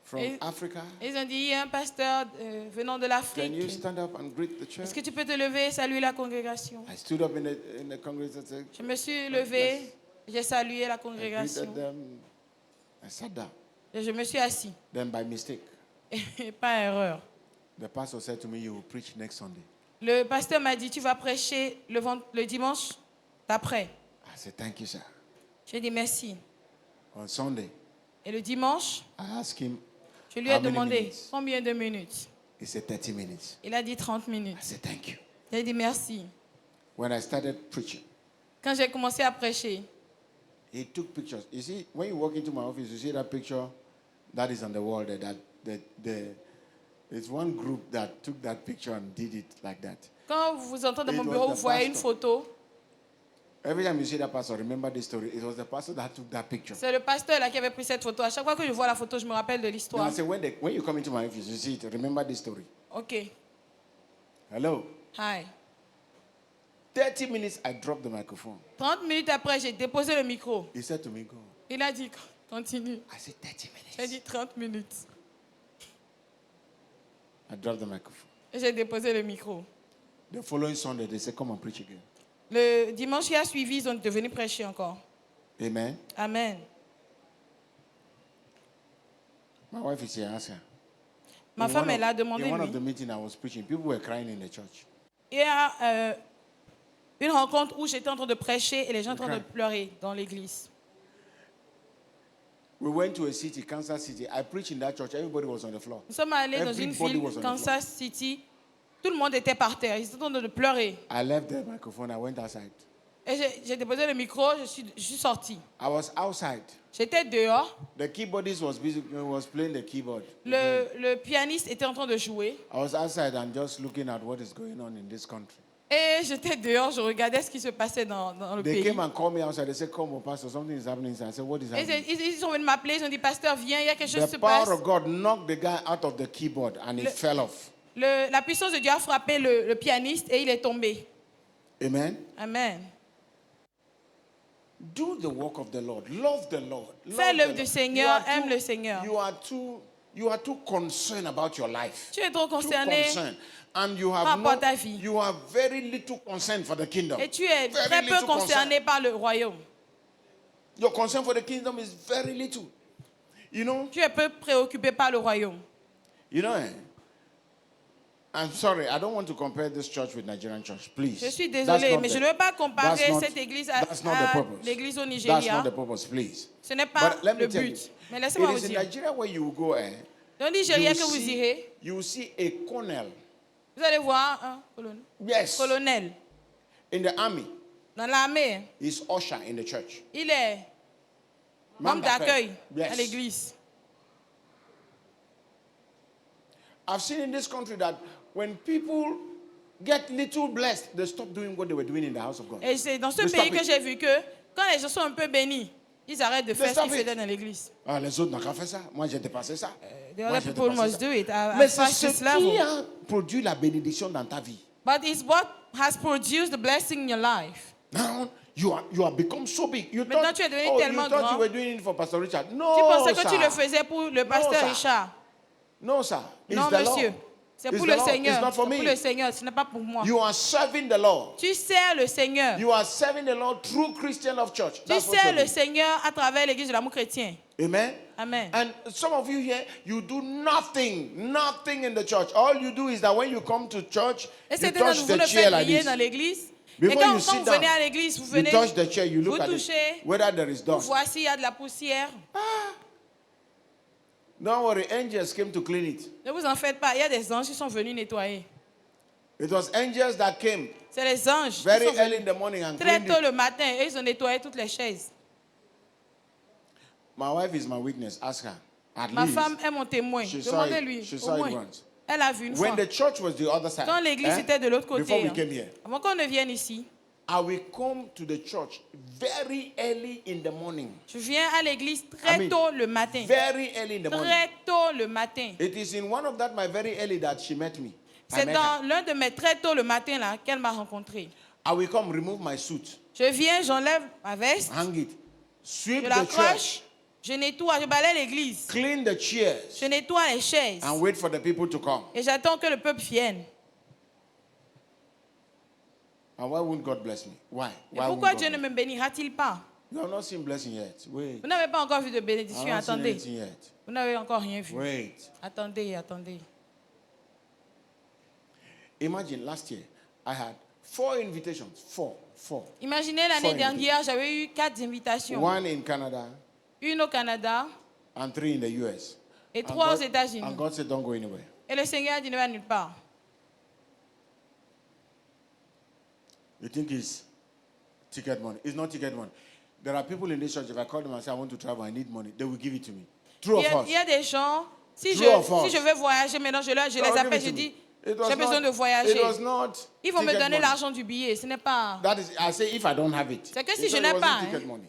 from Et- Africa. Et ils ont dit, il y a un pasteur venant de Can you l'Afrique. stand up and greet the Est-ce church? que tu peux te lever et saluer la congrégation? I stood up in the congregation. I said, Je me suis levé, j'ai salué la I congrégation greeted them. I sat down. et je me suis assis. Then by mistake, Et pas erreur. the pastor said to me, you will preach next Sunday. Le pasteur m'a dit, tu vas prêcher le dimanche d'après. I said, thank you, sir. J'ai dit merci. On Sunday, Et le dimanche, I asked him, je lui ai how many demandé minutes? combien de minutes. He said 30 minutes. Il a dit 30 I minutes. said, thank you. J'ai dit merci. When I started preaching, Quand j'ai commencé à prêcher, he took pictures. You see, when you walk into my office, you see that picture that is on the wall there. It's one group that took that picture and did it like that. quand vous vous entendez dans It mon was bureau, the vous voyez une pastor. photo. Every time you see that pastor, remember this story. It was the pastor that took that picture. C'est le pasteur là qui avait pris cette photo. À chaque fois que je vois la photo, je me rappelle de Then l'histoire. I said, when you come into my office, you see it. Remember this story. Ok. Hello. Hi. 30 minutes, I dropped the microphone. 30 minutes après, j'ai déposé le micro. He said to me, go. Il a dit, continue. I said, 30 J'ai minutes. dit 30 minutes. I dropped the microphone. Et j'ai déposé le micro. The following Sunday, they said, come and preach again. Le dimanche qui a suivi, ils sont devenus prêcher encore. Amen. Amen. My wife is here. Ask her. Ma In femme one est of- là, demandez-lui. In one of the meetings I was preaching, people were crying in the church. Il y a une rencontre où j'étais en train de prêcher et les gens étaient en train de pleurer dans l'église. We went to a city, Kansas City. I preached in that church. Everybody was on the floor. Nous sommes allés dans une Everybody ville, was on the Kansas City. Tout le monde était par terre. Ils étaient en train de pleurer. I left the microphone. I went outside. Et j'ai déposé le micro, je suis sortie. I was outside. J'étais dehors. The keyboardist was busy, was playing the keyboard. Le pianiste était en train de jouer. I was outside and just looking at what is going on in this country. Et j'étais dehors, je regardais ce qui se passait dans le They pays. came and called me outside. They said, "Come on, Pastor, something is happening." I said, "What is Et happening?" ils sont venus m'appeler, ils ont dit, pasteur, viens, il y a quelque chose qui The se passe. power of God knocked the guy out of the keyboard and he fell off. La puissance de Dieu a frappé le pianiste et il est tombé. Amen. Amen. Do the work of the Lord. Love the Lord. Fais Love l'œuvre the du Lord. Seigneur, aime le Seigneur. You are too concerned about your life. Tu es trop Too concerné concerned. And you par have rapport à ta vie. you have very little concern for the kingdom. Et tu es Very très peu little concerné par le royaume. Your concern for the kingdom is very little. You know, Tu es peu préoccupé par le royaume. I'm sorry, I don't want to compare this church with Nigerian church, please. Je suis That's désolée, not mais the- je ne veux pas comparer that's not- cette église à that's not the purpose. l'église au That's Nigeria. not the purpose, please. Ce n'est pas But let me le tell you, but. Mais laissez-moi it vous is in dire. Nigeria where you will go, Dans le Nigeria que vous irez, you see a colonel, vous allez voir un yes, colonel in the army. dans l'armée. He's usher in the church. Il est homme d'accueil à l'église. I've seen in this country that when people get little blessed, they stop doing what they were doing in the house of God. Et c'est dans ce They pays stop que it. j'ai vu que quand les gens sont un peu bénis, ils arrêtent de faire ce stop qu'ils it. faisaient dans l'église. Ah, les autres n'ont qu'à faire ça. Moi, j'ai dépassé ça. The Moi, other j'ai people dépassé must ça. do it at Mais c'est past ce this qui level. a produit la bénédiction dans ta vie. But it's what has produced the blessing in your life. Now, you are become so big. You Maintenant, thought, tu es devenu you tellement thought grand. you were doing it for Pastor Richard. No, Tu pensais que sir. tu le faisais pour le pasteur sir. Richard. No, sir. It's Non, the monsieur. Lord. C'est It's pour the le Lord. Seigneur. It's not C'est for pour me. le Seigneur, ce n'est pas pour moi. You are serving the Lord. Tu sers le Seigneur. You are serving the Lord through Christian Love Church. Tu That's what sers you're le doing. Seigneur à travers l'église de l'amour chrétien. Amen. Amen. And some of you here, you do nothing in the church. All you do is that when you come to church, Et you certains d'entre touch vous the ne chair faites like rien this. dans l'église. Et Before quand you sit vous venez down, à l'église, vous you venez, touch the chair, you look vous at it, touchez, whether there is vous dust. voyez s'il y a de la poussière. Don't worry, angels came to clean it. Ne vous en faites pas, il y a des anges qui sont venus nettoyer. It was angels that came C'est les anges qui very sont early venus in the morning and très cleaned tôt it. le matin et ils ont nettoyé toutes les chaises. My wife is my witness. Ask her. At Ma least, femme est mon témoin. she saw it. Demandez-lui. She Au saw it moins. once. Elle a vu une When fois. the church was the other side, Quand l'église était de l'autre côté, before we hein, came here, avant qu'on ne vienne ici, I will come to the church very early in the morning. je viens à l'église très I mean, tôt le matin. Very early in the morning. Très tôt le matin. It is in one of that my very early that she met me. I C'est met her. dans l'un de mes très tôt le matin là qu'elle m'a rencontré. I will come remove my suit, Je viens, j'enlève ma veste, hang it, sweep je the church, l'accroche, je nettoie, je balaye l'église, clean the chairs, je nettoie les chaises and wait for the people to come. et j'attends que le peuple vienne. And why won't God bless me? Why? Et Why pourquoi won't Dieu God ne me bénira-t-il pas? You have not seen blessing yet. Wait. Vous n'avez pas encore vu de I bénédiction, have not seen attendez. anything yet. Vous n'avez encore rien vu. Wait. Attendez, attendez. Imagine last year I had 4 invitations. Four. Imaginez l'année Four dernière, j'avais eu 4 invitations. 1 in Canada Une au Canada and 3 in the US. et And 3 aux God- États-Unis. And God said, don't go anywhere. Et le Seigneur a dit ne va nulle part. You think it's ticket money? It's not ticket money. There are people in this church, if I call them and say, I want to travel, I need money, they will give it to me. True Il of y, a, us. il y a des gens, si True of us. je veux voyager maintenant, je They les will give appelle, it je to dis, me. It was j'ai besoin not- de voyager. It was not Ils vont me ticket donner money. l'argent du billet. Ce n'est pas... That is, I say, if I don't have it. C'est que si He je said n'ai it wasn't pas, ticket hein. money.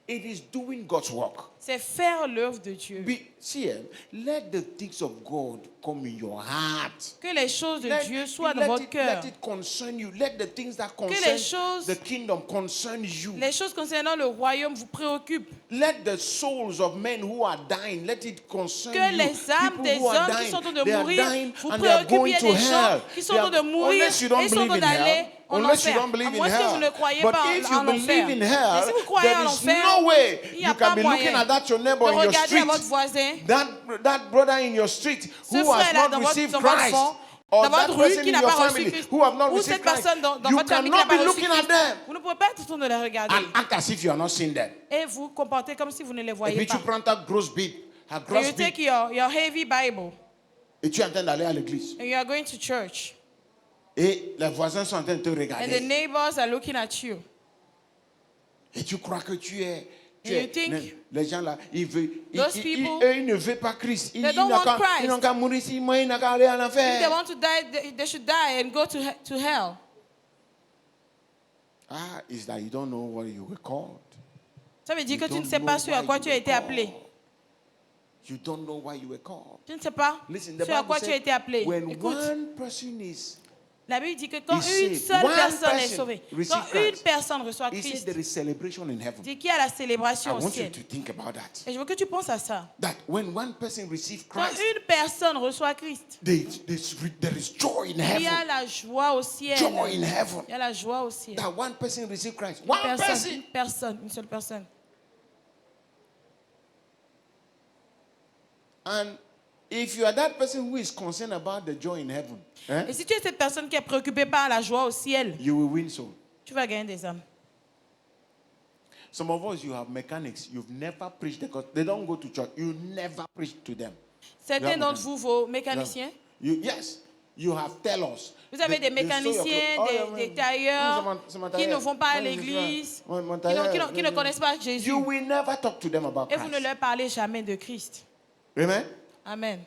It is doing God's work. C'est faire l'œuvre de Dieu. See, let the things of God come in your heart. Que les choses de Let, Dieu soient dans let votre it, cœur. let it concern you. Let the things that les concern choses- the kingdom concern you. Les choses concernant le royaume vous préoccupent. Let the souls of men who are dying, let it concern Que you. les âmes People des who are hommes qui dying, sont en train de they are mourir dying vous and they are préoccupent. Il going y a to des hell. gens qui sont en train de mourir Unless you don't et ils sont en believe train in d'aller hell, en unless you enfer. don't believe À in moins que vous ne hell. croyez But pas if you en believe enfer. in Mais hell, si vous croyez there en is enfer, no way il n'y a you pas can be looking moyen at that your neighbor de in your regarder à votre street. voisin, That brother in your street ce who has frère-là not dans votre, received dans votre Christ, fond, or dans that votre rue person qui in n'a your pas reçu family Christ, who have not ou received cette Christ, personne dans you votre famille qui n'a cannot pas be reçu looking at Christ, them vous ne pouvez pas être en train de les regarder and act as if you are not seeing them. et vous comporter comme si vous ne les Et voyez puis pas. tu prends ta grosse Bible, ta And grosse you take Bible, your heavy Bible et tu es en train d'aller à l'église. and you are going to church Et les voisins sont en train de te and the regarder. neighbors are looking at you. Et tu crois que tu es you think les gens là, ils those people, ne veulent pas Christ. Ils don't want Christ. n'ont qu'à mourir ici, moi, ils n'ont qu'à aller en if they enfer. want to die, they should die and go to hell. It's that you don't know what you were called. Ça veut dire que You tu ne don't sais pas know sur à why quoi you tu as were été appelé. called. You don't know why you were called. Tu ne sais pas Listen, the sur à Bible quoi tu as said, été appelé. when Écoute, one person is, la Bible dit que quand is une saved, seule one personne est person sauvée, receive quand une Christ, personne reçoit he said Christ, there is celebration in heaven. dit qu'il y a la I célébration au want you ciel. to think about that. Et je veux que tu penses à ça. That when one person receives Quand Christ, une personne reçoit Christ, there is joy in il y a heaven. la joie au ciel. Joy in heaven. Il y a la joie au ciel. That one person receives Christ. Une One personne, person. une seule personne. And if you are that person who is concerned about the joy in heaven, Et si tu es cette personne qui est préoccupée par la joie au ciel, you will win soul. tu vas gagner des âmes. Some of us, you have mechanics. You've never preached the gospel. They don't go to church. You never preach to them. Certains Yeah, d'entre vous, vos mécaniciens, Yes, you have tell us. vous avez des mécaniciens, des tailleurs qui ne vont pas à l'église, qui ne connaissent pas Jésus. You will never talk to them about Et vous ne Christ. leur parlez jamais de Christ. Amen. Amen.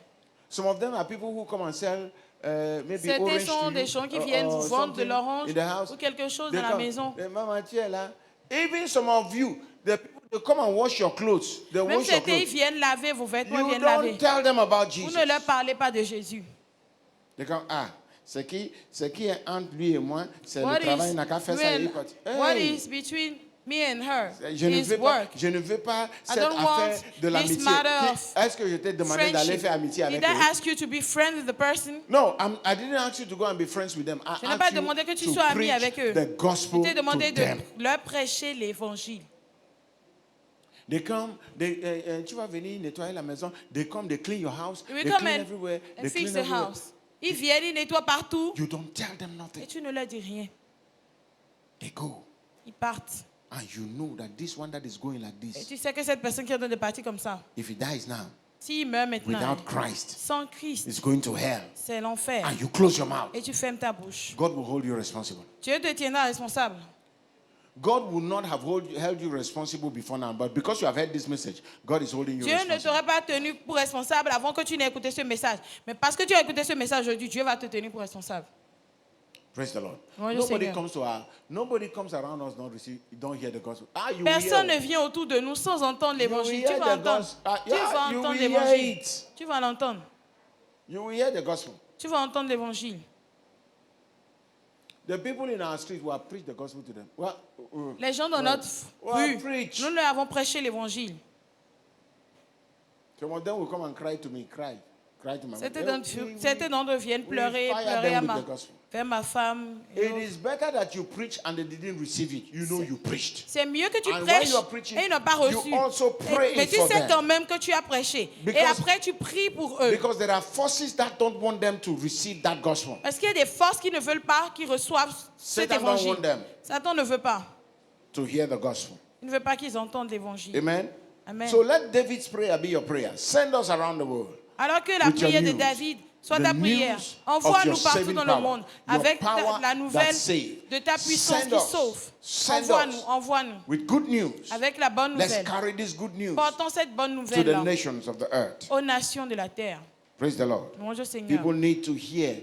Some of them are people who come and sell maybe Certains orange sont to des you, gens qui viennent vous vendre de something l'orange in the house. ou quelque chose They dans la come, maison. Maman, tu es là. Even some of you, the people, they come and wash your clothes. They Même wash your certains, ils clothes. viennent laver vos vêtements, ils You viennent laver. don't tell them about Vous Jesus. ne leur parlez pas de Jésus. They come, ce qui est entre lui et moi, c'est What le travail, is, il n'a qu'à faire ça. when- il est parti. what Hey, is between me and her je ne is veux pas, work. je ne veux pas cette don't affaire want de this l'amitié. matter of Est-ce que je t'ai demandé d'aller Friendship. faire amitié avec Did I eux? ask you to be friends with the person? No, I didn't ask you to go and be friends with them. I Je n'ai pas asked demandé que you tu to sois ami preach avec eux. the gospel Je t'ai demandé to de them. leur prêcher l'évangile. They come, tu vas venir nettoyer la maison. They come, they clean your house. They will They come clean and everywhere. And They fix clean the everywhere. house. Ils viennent, ils nettoient partout. You don't tell them nothing. Et tu ne leur dis rien. They go. Ils partent. And you know that this one that is going like Et this, tu sais que cette personne qui est en train de partir comme ça, if he dies now, s'il meurt maintenant, without Christ, sans Christ, is going to hell. c'est l'enfer. And you close your mouth. Et tu fermes ta bouche. God will hold you responsible. Dieu te tiendra responsable. God would not have held you responsible before now, but because you have heard this message, God is holding you Dieu ne responsible. t'aurait pas tenu pour responsable avant que tu n'aies écouté ce message. Mais parce que tu as écouté ce message aujourd'hui, Dieu va te tenir pour responsable. Praise the Lord. Bonjour, Seigneur. Nobody comes around us don't hear the gospel. You Personne will ne vient autour de nous sans entendre l'évangile. hear Tu vas the entendre. gospel. Tu vas You entendre will hear l'évangile. it. Tu vas l'entendre. You will hear the gospel. Tu vas entendre l'évangile. The people in our street will preach the gospel to them. Les gens dans notre rue, preach. nous leur avons prêché l'évangile. Some of them will come and cry to me, cry to my Certains d'entre eux viennent pleurer, fire pleurer them with the gospel. vers ma femme. et It autres. is better that you preach and they didn't receive it. You know you preached. C'est mieux que tu And when prêches you are preaching, et ils n'ont pas you reçu. also pray Mais tu for sais them. quand même que tu as prêché. Et Because- après, tu pries pour eux. Because there are forces that don't want them to receive that gospel. Parce qu'il y a des forces qui ne veulent pas qu'ils reçoivent cet Satan don't évangile. want them. Satan ne veut pas. To hear the gospel. Il ne veut pas qu'ils entendent l'évangile. Amen. Amen. So let David's prayer be your prayer. Send us around the world. Alors que la with your prière de news, David soit the ta prière. news Envoie-nous of your partout saving dans le power, monde your avec power la nouvelle that save. de ta puissance Send qui us. sauve. Send Envoie-nous, us. envoie-nous. With good news. Avec la bonne Let's nouvelle. carry this good news Portons cette bonne to nouvelle the nations of the earth. aux nations de la terre. Praise the Lord. Bonjour Seigneur. People need to hear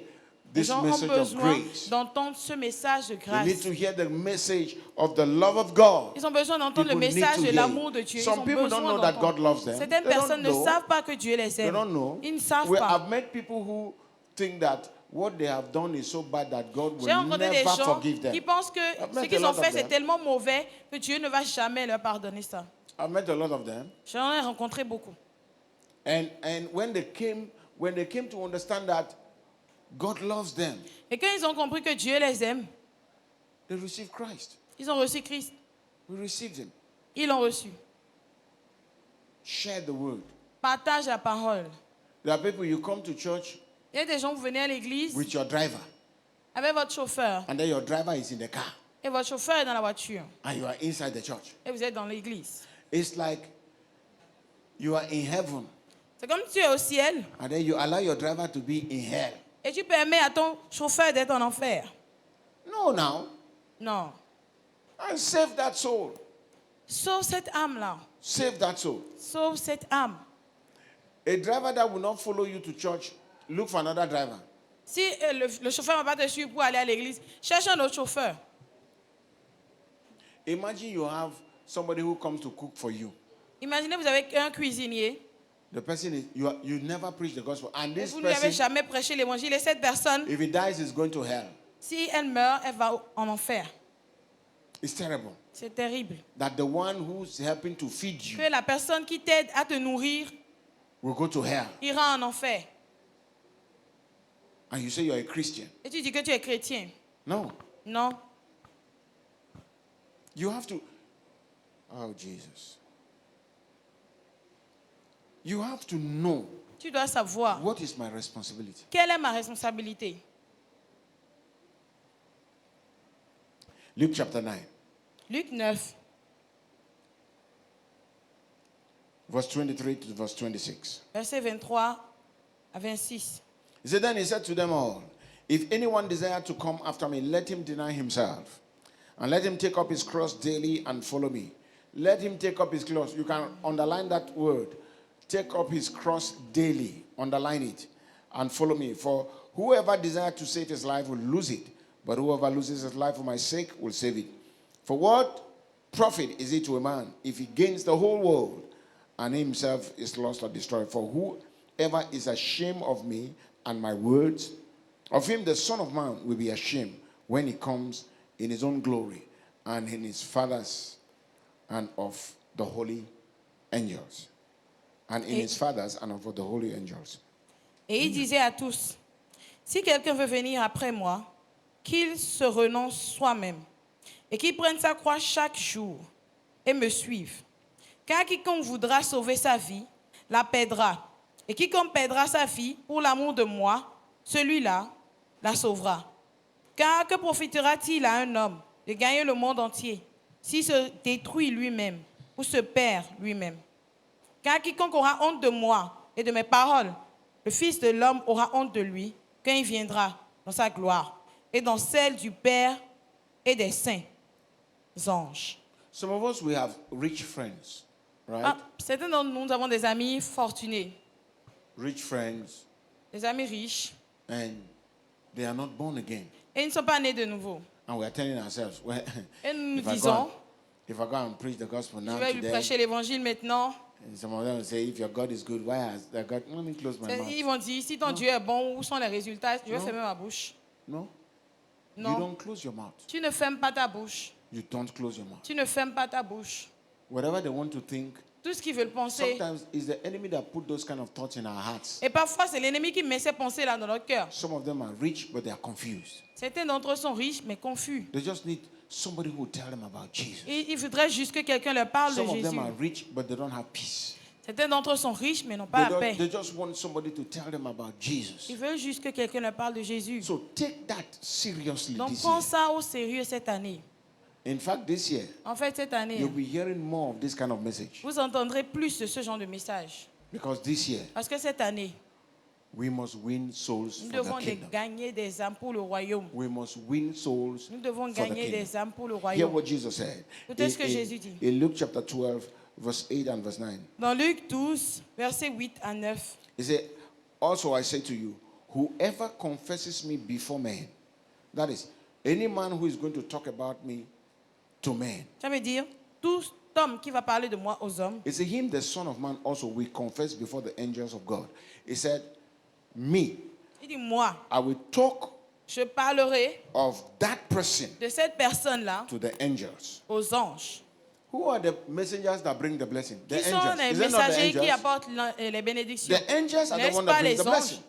Les this gens ont message of besoin grace. d'entendre ce message de They grâce. need to hear the message of the love of God. Ils ont besoin d'entendre le People need message to de hear l'amour it. de Dieu. Ils Some ont people besoin don't know that God d'entendre. loves them. Certaines They don't personnes ne know. savent pas que Dieu les They aime. don't know. Ils ne savent pas. I've met people who think that what they have done is so bad that God J'ai will rencontré des never gens forgive qui them. pensent que I've ce met a qu'ils lot ont of fait, c'est them. tellement mauvais que Dieu ne va jamais leur pardonner ça. I've met a lot of them. J'en ai rencontré beaucoup. And when they came to understand that God loves them, Et quand ils ont compris que Dieu les aime, they received Christ. ils ont reçu Christ. We received him. Ils l'ont reçu. Share the word. Partage la parole. There are people, you come to church Il y a des gens, vous venez à l'église with your driver, avec votre chauffeur. and then your driver is in the car, Et votre chauffeur est dans la voiture. and you are inside the church. Et vous êtes dans l'église. It's like you are in heaven, C'est comme si tu es au ciel and then you allow your driver to be in hell. et tu permets à ton chauffeur d'être en enfer. No, now. Non. And save that soul. Sauve cette âme-là. Save that soul. Sauve cette âme. A driver that will not follow you to church, look for another driver. Si le chauffeur ne va pas te suivre pour aller à l'église, cherche un autre chauffeur. Imagine you have somebody who comes to cook for you. Imaginez vous avez un cuisinier The person is you never preach the gospel, and et this vous ne lui avez person, jamais prêché l'évangile. Et cette personne, if he dies, is going to hell. si elle meurt, elle va en enfer. It's terrible C'est terrible. that the one who's helping to feed you Que la personne qui t'aide à te nourrir will go to hell, ira en enfer. and you say you're a Christian. Et tu dis que tu es chrétien. No, Non. you have to. Oh Jesus! You have to know Tu dois savoir what is my responsibility. quelle est ma responsabilité. Luke chapter 9, Luc 9, verse 23 to verse 26. versets 23 à 26. He said, then he said to them all, if anyone desire to come after me, let him deny himself, and let him take up his cross daily and follow me. Let him take up his cross. You can underline that word. Take up his cross daily. Underline it and follow me. For whoever desires to save his life will lose it, but whoever loses his life for my sake will save it. For what profit is it to a man if he gains the whole world and himself is lost or destroyed? For whoever is ashamed of me and my words, of him the Son of Man will be ashamed when he comes in his own glory and in his Father's and of the holy angels. And in his Father's and of the holy angels. Et il disait à tous, si quelqu'un veut venir après moi, qu'il se renonce soi-même et qu'il prenne sa croix chaque jour et me suive. Car quiconque voudra sauver sa vie, la perdra. Et quiconque perdra sa vie pour l'amour de moi, celui-là la sauvera. Car que profitera-t-il à un homme de gagner le monde entier s'il se détruit lui-même ou se perd lui-même? Car quiconque aura honte de moi et de mes paroles, le Fils de l'homme aura honte de lui quand il viendra dans sa gloire et dans celle du Père et des saints anges. Some of us, we have rich friends, right? Ah, certains d'entre nous avons des amis fortunés, Rich friends, des amis riches, and they are not born again. et ils ne sont pas nés de nouveau. And we are telling ourselves, well, Et nous nous if I disons, go and preach the gospel je now vais lui today, prêcher l'évangile maintenant. and some of them will say, if your God is good, why has that God? Let me close my Ils mouth. vont dire, si ton Dieu est bon, où sont les résultats? Je vais Non. fermer ma bouche. No, you Non, don't close your mouth. tu ne fermes pas ta bouche. You don't close your mouth. Tu ne fermes pas ta bouche. Whatever they want to think, Tout ce qu'ils veulent penser. sometimes it's the enemy that put those kind of thoughts in our hearts. Et parfois, c'est l'ennemi qui met ces pensées-là dans notre cœur. Some of them are rich, but they are confused. Certains d'entre eux sont riches, mais confus. They just need somebody who will tell them about Jesus. Il faudrait juste que quelqu'un leur parle de Some of Jésus. them are rich, but they don't have peace. Certains d'entre eux sont riches, mais n'ont pas la paix. They just want somebody to tell them about Jesus. Ils veulent juste que quelqu'un leur parle de Jésus. So take that seriously Donc, this prends year. ça au sérieux cette année. In fact, this year, En fait, cette année, you'll be hearing more of this kind of message. vous entendrez plus de ce genre de message. Because this year, Parce que cette année, we must win souls nous for devons the kingdom. gagner des âmes pour le royaume. We must win souls Nous devons for the gagner kingdom. des âmes pour le Hear royaume. what Jesus said. Écoutez ce que Jésus dit. In Luke chapter 12, verse 8 and verse 9. Dans Luc 12, versets 8 à 9, He said, also I say to you, whoever confesses me before men, that is, any man who is going to talk about me to men, ça veut dire, tout homme qui va parler de moi aux hommes, he said, him the Son of Man also will confess before the angels of God. He said, me, il dit, moi, I will talk je parlerai of that person de cette personne-là to the angels. aux anges. Who are the messengers that bring the blessing? The Qui sont angels. les Is it not the messagers qui angels? apportent les bénédictions? The angels are the N'est-ce one pas that bring les the anges? blessing.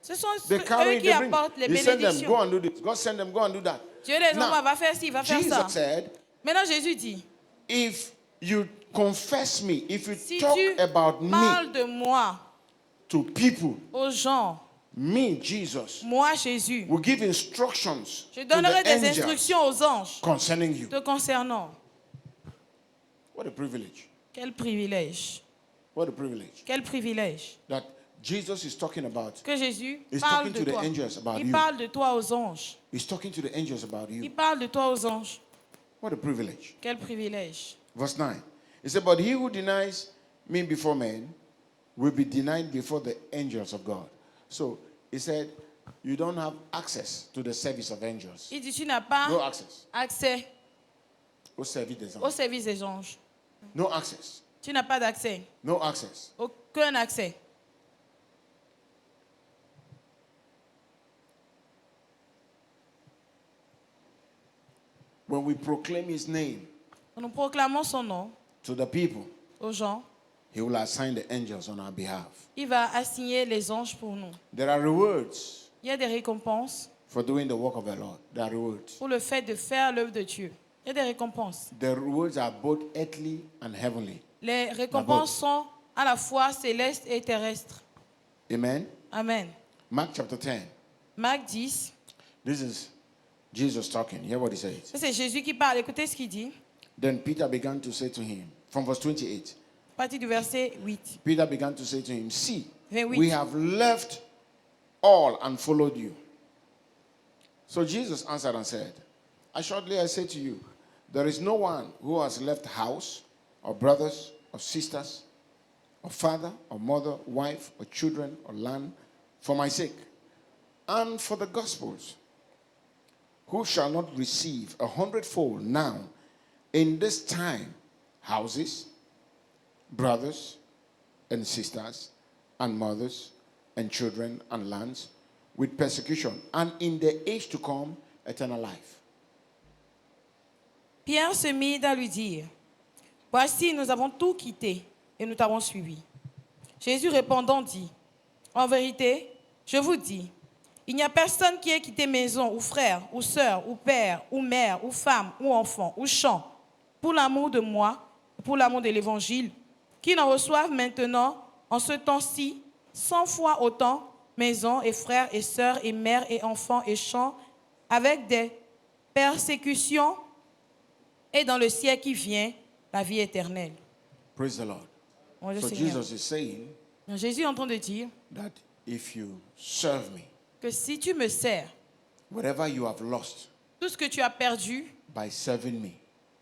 Ce sont They carry, eux qui they bring. apportent les He send them, go bénédictions. and do this. God send them, go and do that. Dieu les Now, envoie, va faire ci, va faire ça. Jesus said, Maintenant, Jésus dit, if you confess me, if you si talk tu about me parles de moi to people, aux gens, me, Jesus, moi, Jésus, will give instructions je to donnerai the des angels instructions aux anges concerning you. te concernant. What a privilege. Quel privilège. What a privilege. Quel privilège. That Jesus is talking about. Que Jésus He's parle talking de to the toi. angels about Il you. parle de toi aux anges. He's talking to the angels about Il you. parle de toi aux anges. What a privilege. Quel privilège. Verse 9. He said, but he who denies me before men will be denied before the angels of God. So he said, you don't have access to the service of angels. Il dit, tu n'as pas No access. accès Au service des au anges. service des anges. No access. Tu n'as pas d'accès. No access. Aucun accès. When we proclaim his name Quand nous proclamons son nom to the people, aux gens, he will assign the angels on our behalf. il va assigner les anges pour nous. There are rewards Il y a des récompenses for doing the work of the Lord. There are rewards. pour le fait de faire l'œuvre de Dieu. Il y a des récompenses. The rewards are both earthly and heavenly. Les récompenses sont à la fois célestes et terrestres. Amen. Amen. Mark chapter 10. Marc 10, This is Jesus talking. Hear what he says. ça c'est Jésus qui parle. Écoutez ce qu'il dit. Then Peter began to say to him, from verse 28, À partir du verset 8. Peter began to say to him, see, 28. we have left all and followed you. So Jesus answered and said, assuredly I say to you, there is no one who has left house, or brothers, or sisters, or father, or mother, wife, or children, or land, for my sake, and for the gospel's, who shall not receive 100-fold now in this time houses, brothers and sisters, and mothers, and children, and lands, with persecution, and in the age to come, eternal life. Pierre se mit à lui dire, voici, nous avons tout quitté et nous t'avons suivi. Jésus répondant dit, en vérité, je vous dis, il n'y a personne qui ait quitté maison, ou frère, ou sœur, ou père, ou mère, ou femme, ou enfant, ou champ, pour l'amour de moi, pour l'amour de l'évangile, qui n'en reçoivent maintenant, en ce temps-ci, 100 fois autant, maison et frères et sœurs et mères et enfants et champs, avec des persécutions, et dans le siècle qui vient, la vie éternelle. Praise the Lord. Mon Dieu So Seigneur. Jesus is saying Donc, Jésus est en train de dire that if you serve me, que si tu me sers, whatever you have lost tout ce que tu as perdu by serving me,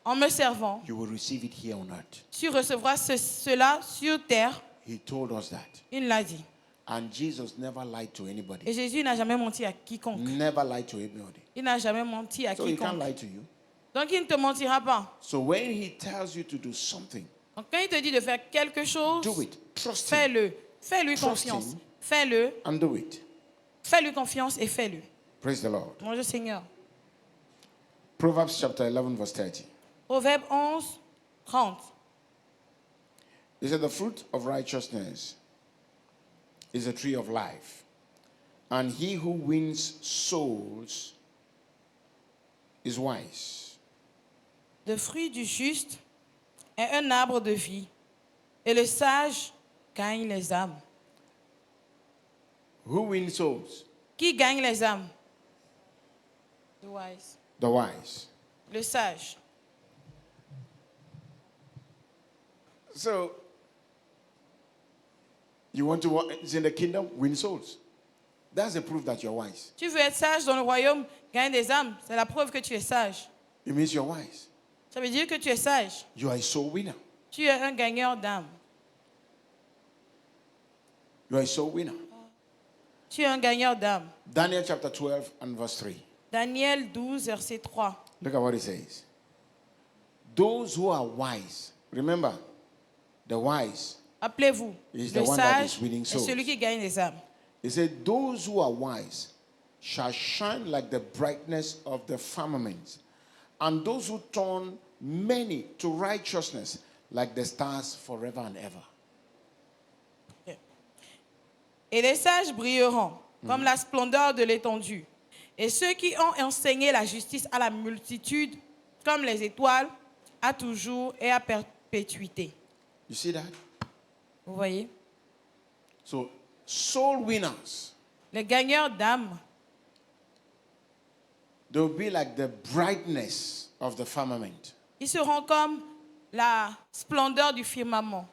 en me servant, you will receive it here on earth. tu recevras cela sur terre. He told us that. Il l'a dit. And Jesus never lied to Et anybody. Jésus n'a jamais menti à quiconque. Never lied to anybody. Il n'a jamais menti à So he can't quiconque. lie to you. Donc il ne te mentira pas. So when he tells you to do something, Donc quand il te dit de faire quelque chose, do it. Trust him fais-le. Fais-lui Trust confiance. him. Fais-le. and do it. Fais-lui confiance et fais-le. Praise the Lord. Mon Dieu Seigneur. Proverbs chapter 11 verse 30. Proverbe 11, 30. He said, the fruit of righteousness is a tree of life, and he who wins souls is wise. Le fruit du juste est un arbre de vie, et le sage gagne les âmes. Who wins souls? Qui gagne les âmes? The wise. The wise. Le sage. So, you want to walk in the kingdom, win souls. That's the proof that you're wise. Tu veux être sage dans le royaume, gagne des âmes. C'est la preuve que tu es sage. It means you're wise. Ça veut dire que tu es sage. You are a soul winner. Tu es un gagneur d'âmes. You are a soul winner. Tu es un gagneur d'âmes. Daniel chapter 12 and verse 3. Daniel 12, verset 3. Look at what it says. Those who are wise, remember, the wise, Appelez-vous. He is the Le one that sage is winning est souls. celui qui gagne les âmes. he said, those who are wise shall shine like the brightness of the firmament, and those who turn many to righteousness like the stars forever and ever. Et les sages brilleront comme la splendeur de l'étendue. Et ceux qui ont enseigné la justice à la multitude, comme les étoiles, à toujours et à perpétuité. You see that? Vous voyez? So, soul winners, Les gagneurs d'âmes, they'll be like the brightness of the firmament. ils seront comme la splendeur du firmament.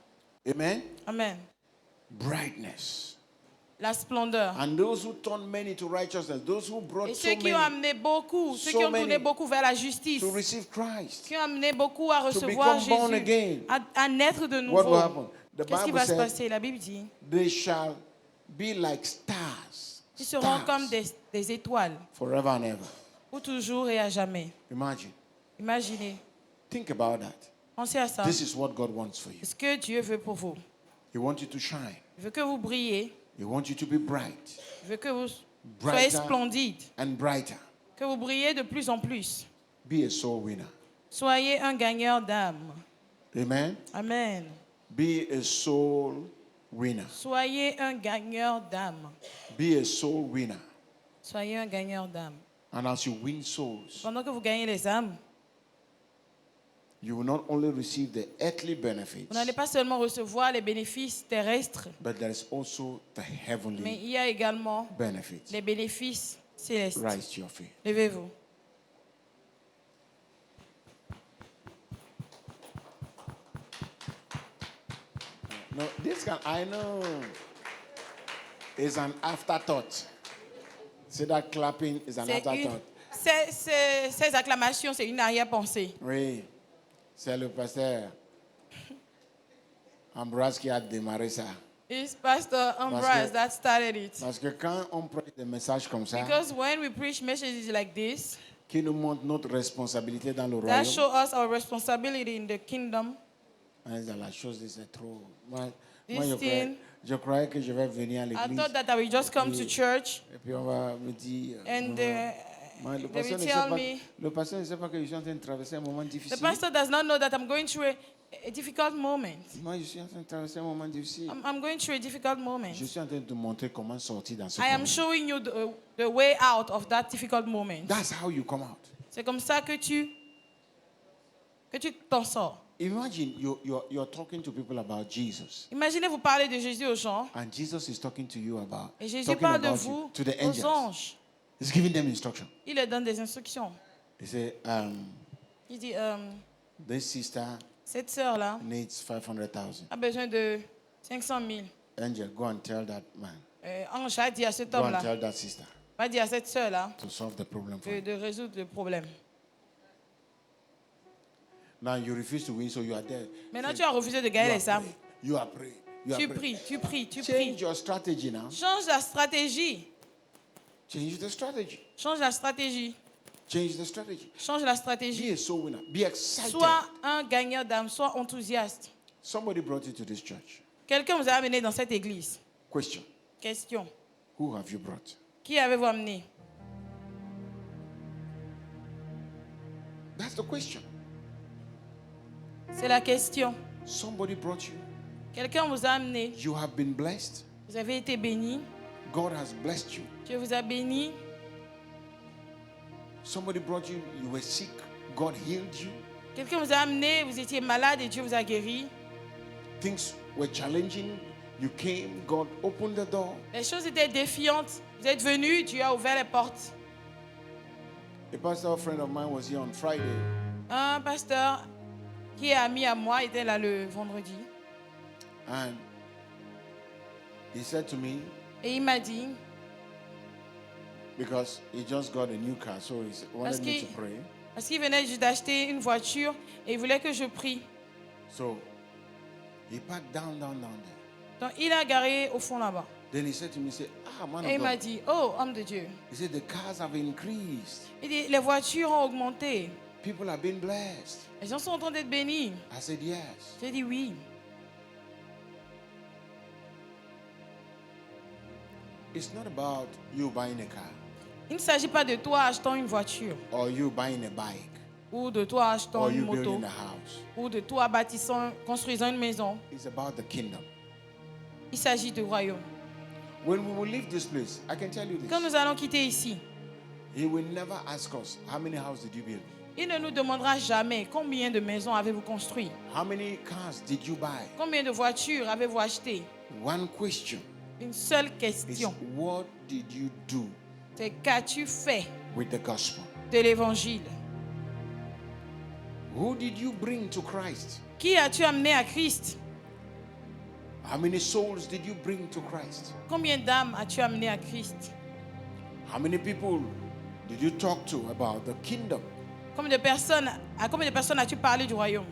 Amen? Amen. Brightness. la splendeur. And those who turned many to righteousness, those who brought Et so ceux qui ont many amené beaucoup, ceux so qui ont tourné many beaucoup vers la justice, to receive Christ, qui ont amené beaucoup à recevoir become born Jésus, again. à naître de what will nouveau. happen? The Qu'est-ce qui Bible va se said passer? La Bible dit, they shall be like stars. ils seront comme Stars des étoiles, forever and ever. pour toujours et à jamais. Imagine. Imaginez, Think about that. pensez à ça. This is what God wants for you. C'est ce que Dieu veut pour vous. He wants you to shine. Il veut que vous brillez, He wants you to be bright. il veut que vous soyez Brighter splendide, and brighter. que vous brillez de plus en plus. Be a soul winner. Soyez un gagneur d'âme. Amen. Amen. Be a soul winner. Soyez un gagneur d'âme. Be a soul winner. Soyez un gagneur d'âme. And as you win souls, Pendant que vous gagnez les âmes, you will not only receive the earthly benefits, vous n'allez pas seulement recevoir les bénéfices terrestres, but there is also the mais heavenly il y a également benefits. les bénéfices célestes. Rise to your feet. Levez-vous. No, this can I know is an afterthought. See that clapping is an C'est afterthought. ces acclamations, c'est une arrière-pensée. Oui, c'est le pasteur Ambroise qui a démarré ça. It's Pastor Ambroise that started it. Parce que quand on prêche des messages comme ça, Because when we preach messages like this, qui nous montrent notre responsabilité dans le that royaume, show us our responsibility in the kingdom. la chose c'est trop. Moi, This je croyais que je vais venir à I l'église thought that I would just come to church et puis on va me dire. and moi, le they pasteur will ne sait tell pas- me. le pasteur ne sait pas que je suis en train de traverser un moment The difficile. pastor does not know that I'm going through a difficult moment. Moi, je suis en train de traverser un moment difficile. I'm going through a difficult moment. Je suis en train de te montrer comment sortir dans ce I am moment. showing you the way out of that difficult moment. That's how you come out. C'est comme ça que tu t'en sors. Imagine you're talking to people about Jesus, Imaginez vous parler de Jésus aux gens and Jesus is talking to you about et Jésus talking parle de about you vous to the aux angels. anges. He's giving them instruction. Il leur donne des instructions. He said, Il dit, this sister cette sœur-là needs 500,000. a besoin de 500 000. Angel, go and tell that man. Ange a dit à cet Go and homme-là, tell that sister va dire à cette sœur-là to solve the problem for you. de résoudre le problème. Now you refuse to win, so you are there. Maintenant, tu as refusé de gagner les âmes. You are praying. You are Tu praying. pries, tu pries, tu Change pries. your strategy now. Change la stratégie. Change the strategy. Change la stratégie. Change the strategy. Change la Be stratégie. a soul winner. Be excited. Sois un gagneur d'âme, sois enthousiaste. Somebody brought you to this church. Quelqu'un vous a amené dans cette église. Question. Question. Who have you brought? Qui avez-vous amené? That's the question. C'est la question. Somebody brought you. Quelqu'un vous a amené. You have been blessed. Vous avez été béni. God has blessed you. Dieu vous a béni. Somebody brought you. You were sick. God healed you. Quelqu'un vous a amené. Vous étiez malade et Dieu vous a guéri. Things were challenging. You came. God opened the door. Les choses étaient défiantes. Vous êtes venu. Dieu a ouvert les portes. A pastor friend of mine was here on Friday. Un pasteur qui est ami à moi était là le vendredi. And he said to me, Et il m'a dit, because he just got a new car, so he wanted me to pray. parce qu'il venait juste d'acheter une voiture et il voulait que je prie. So he parked down there. Donc il a garé au fond là-bas. Then he said to me, he said, man Et il of m'a God. dit, oh, homme de Dieu. He said, the cars have increased. Il dit, les voitures ont augmenté. People have been blessed. Les gens sont en train d'être bénis. I said, yes. J'ai dit oui. It's not about you buying a car Il ne s'agit pas de toi achetant une voiture or you buying a bike ou de toi achetant or une you moto building a house. ou de toi bâtissant, construisant une maison. It's about the kingdom. Il s'agit du royaume. When we will leave this place, I can tell you Quand this. nous allons quitter ici, He will never ask us, how many houses did you build? il ne nous demandera jamais combien de maisons avez-vous construit, How many cars did you buy? combien de voitures avez-vous acheté. One question Une seule is, question, what did you do c'est qu'as-tu fait with the gospel? de l'évangile? Who did you bring to Christ? Qui as-tu amené à Christ? How many souls did you bring to Christ? Combien d'âmes as-tu amené à Christ? How many people did you talk to about the kingdom? À combien de personnes as-tu parlé du royaume?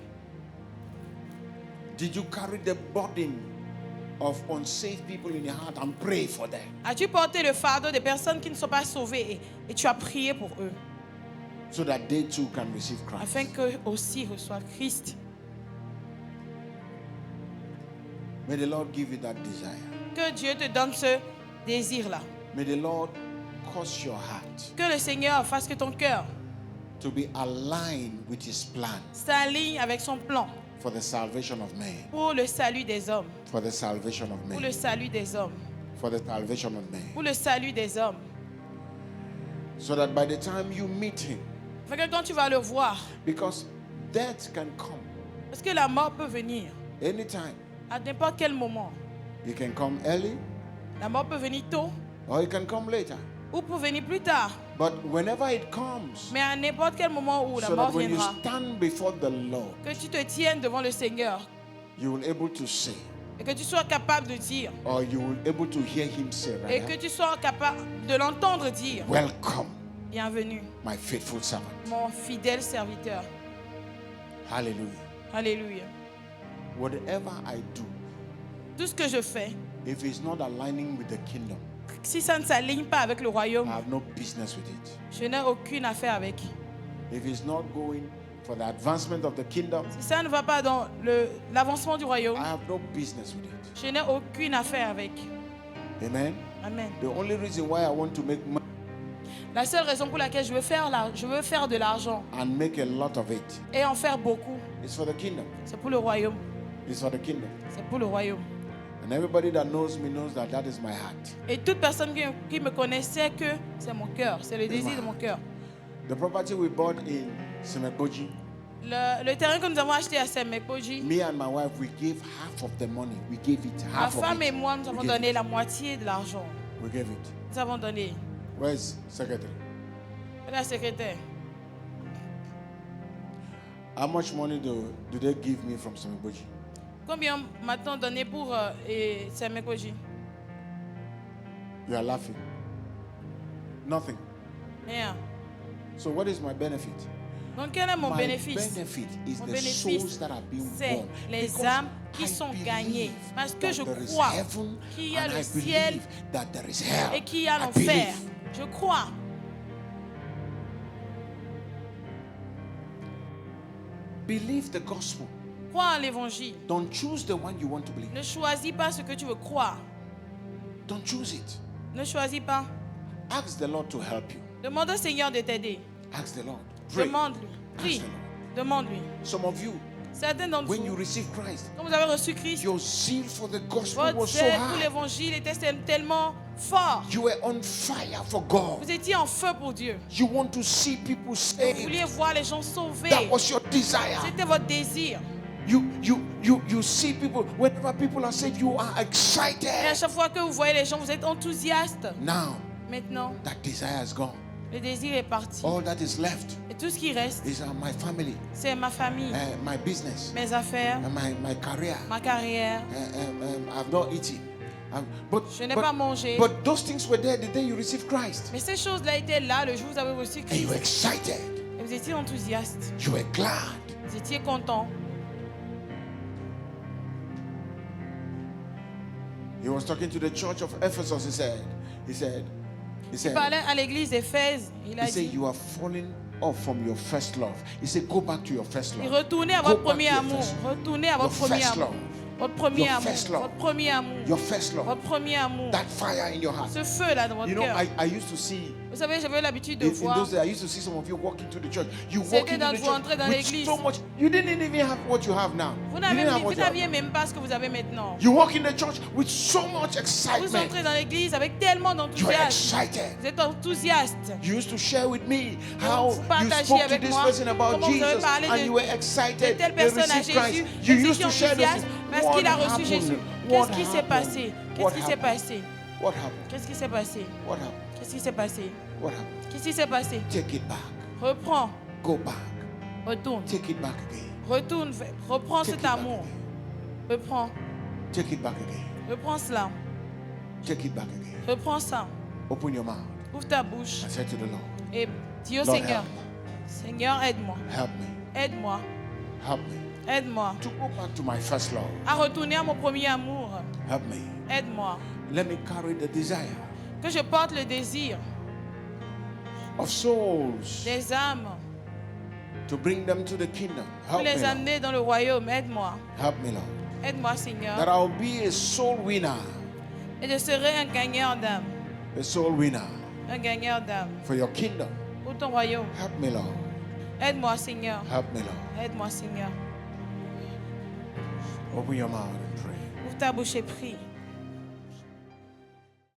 Did you carry the burden of unsaved people in your heart and pray for them? As-tu porté le fardeau des personnes qui ne sont pas sauvées et tu as prié pour eux So that they too can receive Christ. afin qu'eux aussi reçoivent Christ? May the Lord give you that desire. Que Dieu te donne ce désir-là. May the Lord cause your heart Que le Seigneur fasse que ton cœur to be aligned with His plan s'aligne avec son plan for the salvation of man. pour le salut des hommes. For the salvation of Pour man. le salut des hommes. For the salvation of man. Pour le salut des hommes. So that by the time you meet Him, Fait que quand tu vas le voir, because death can come parce que la mort peut venir anytime. à n'importe quel moment. It can come early La mort peut venir tôt or it can come later. ou peut venir plus tard. But whenever it comes, Mais à n'importe quel moment où la so mort that when you viendra, stand before the Lord, que tu te tiennes devant le Seigneur you will able to say, et que tu sois capable de dire or you will able to hear Him say, et rather, que tu sois capable de l'entendre dire: welcome, bienvenue, my faithful servant. mon fidèle serviteur. Hallelujah. Alléluia. Whatever I do, Tout ce que je fais, if it's not aligning with the kingdom, si ça ne s'aligne pas avec le royaume, I have no business with it. je n'ai aucune affaire avec. If it's not going for the advancement of the kingdom, Si ça ne va pas dans l'avancement du royaume, I have no business with it. je n'ai aucune affaire avec. Amen. Amen. The only reason why I want to make money La seule raison pour laquelle je veux faire de l'argent and make a lot of it et en faire beaucoup, is for the kingdom. c'est pour le royaume. It's for the kingdom. C'est pour le royaume. And everybody that knows me knows that that is my heart. Et toute personne qui me connaît sait que c'est mon cœur, c'est le désir de mon cœur. The property we bought in Semekoji, Le terrain que nous avons acheté à Semekoji, me and my wife, we gave half of the money. We gave it ma half of femme et it. moi, nous avons We gave donné la moitié de l'argent. it. We gave it. Nous avons donné. Where's secretary? La secrétaire, How much money do they give me from Semekoji? combien m'a-t-on donné pour Semekoji? You are laughing. Nothing. Rien. So what is my benefit? Donc quel est mon My bénéfice? benefit is Mon the bénéfice, souls that are being c'est born. les Because âmes qui I sont believe gagnées. Parce que that je there is crois heaven qu'il y a and le I ciel believe that there is hell. et qu'il y a I l'enfer. believe. Je crois. Believe the gospel. Crois en l'évangile. Don't choose the one you want to believe. Ne choisis pas ce que tu veux croire. Don't choose it. Ne choisis pas. Ask the Lord to help you. Demande au Seigneur de t'aider. Ask the Lord. Pray. Demande-lui. Prie. Ask the Lord. Demande-lui. Some of you, Certains d'entre when you vous, receive Christ, quand vous avez reçu Christ, your zeal for the gospel votre was so zèle pour high. l'évangile était tellement fort. You were on fire for God. Vous étiez en feu pour Dieu. You want to see people Vous saved. vouliez voir les gens sauvés. That was your desire. C'était votre désir. You see people, whenever people are saved, you are Et à excited. chaque fois que vous voyez les gens, vous êtes enthousiaste. Now, Maintenant, that desire is gone. le désir est parti. All that is left Et tout ce qui reste, is my family, c'est ma famille, my business, mes affaires, and my career. ma carrière. I've not eaten. Je n'ai pas mangé. But those things were there the day you received Christ. Mais ces choses-là étaient là le jour où vous avez reçu And you were Christ. excited. Et vous étiez enthousiaste. You were glad. Vous étiez content. He was talking to the church of Ephesus. He said, Il parlait à l'église d'Éphèse. Il a he said, dit, you are falling off from your first love. He said, go back to your first love. retournez à Go votre back premier to your amour. first- Retournez à votre your premier first amour. love. Votre premier Your amour. first love. Votre premier amour. Your first love. Votre premier amour. That fire in your heart. Ce feu-là dans votre You know, cœur. I used to see, Vous savez, j'avais l'habitude de in voir. those days, I used to see some of you walking to the church. You Certains walking in d'entre the vous church entrez dans with l'église. so much. You didn't even have what you have now. Vous You didn't have what you n'aviez have. même pas ce que vous avez maintenant. You walk in the church with so much Vous excitement. entrez dans l'église avec tellement You are d'enthousiasme. excited. Vous êtes enthousiaste. You used to share with me how Vous you partagez spoke to avec this moi person about comment vous avez Jesus parlé and de- you were de excited. telle They personne à received Christ. Jésus. You Vous used étiez to share this. enthousiaste parce What qu'il a reçu happened? Jésus. What Qu'est-ce qui s'est happened? passé? What Qu'est-ce qui s'est happened? passé? What happened? Qu'est-ce qui s'est passé? What happened? Qu'est-ce qui s'est passé? What happened? Qu'est-ce qui s'est passé? Take it back. Reprends. Go back. Retourne. Take it back again. Retourne. Reprends Take cet it back amour. again. Reprends. Take it back again. Reprends cela. Take it back again. Reprends ça. Open your mouth Ouvre ta bouche and say to the Lord, et dis au Lord, Seigneur, help Seigneur, aide-moi. help me, Aide-moi. help me Aide-moi to go back to my first love. à retourner à mon premier amour. Help me. Aide-moi. Let me carry the desire Que je porte le désir of souls des âmes to bring them to the kingdom. pour Help me, les Lord. amener dans le royaume. Aide-moi. Help me, Lord. Aide-moi, Seigneur. That I'll be a soul winner. Et je serai un gagnant d'âme. A soul winner Un gagnant d'âme for your kingdom. pour ton royaume. Help me, Lord. Aide-moi, Seigneur. Help me, Lord. Aide-moi, Seigneur. Open your mouth and pray. Ouvre ta bouche et prie.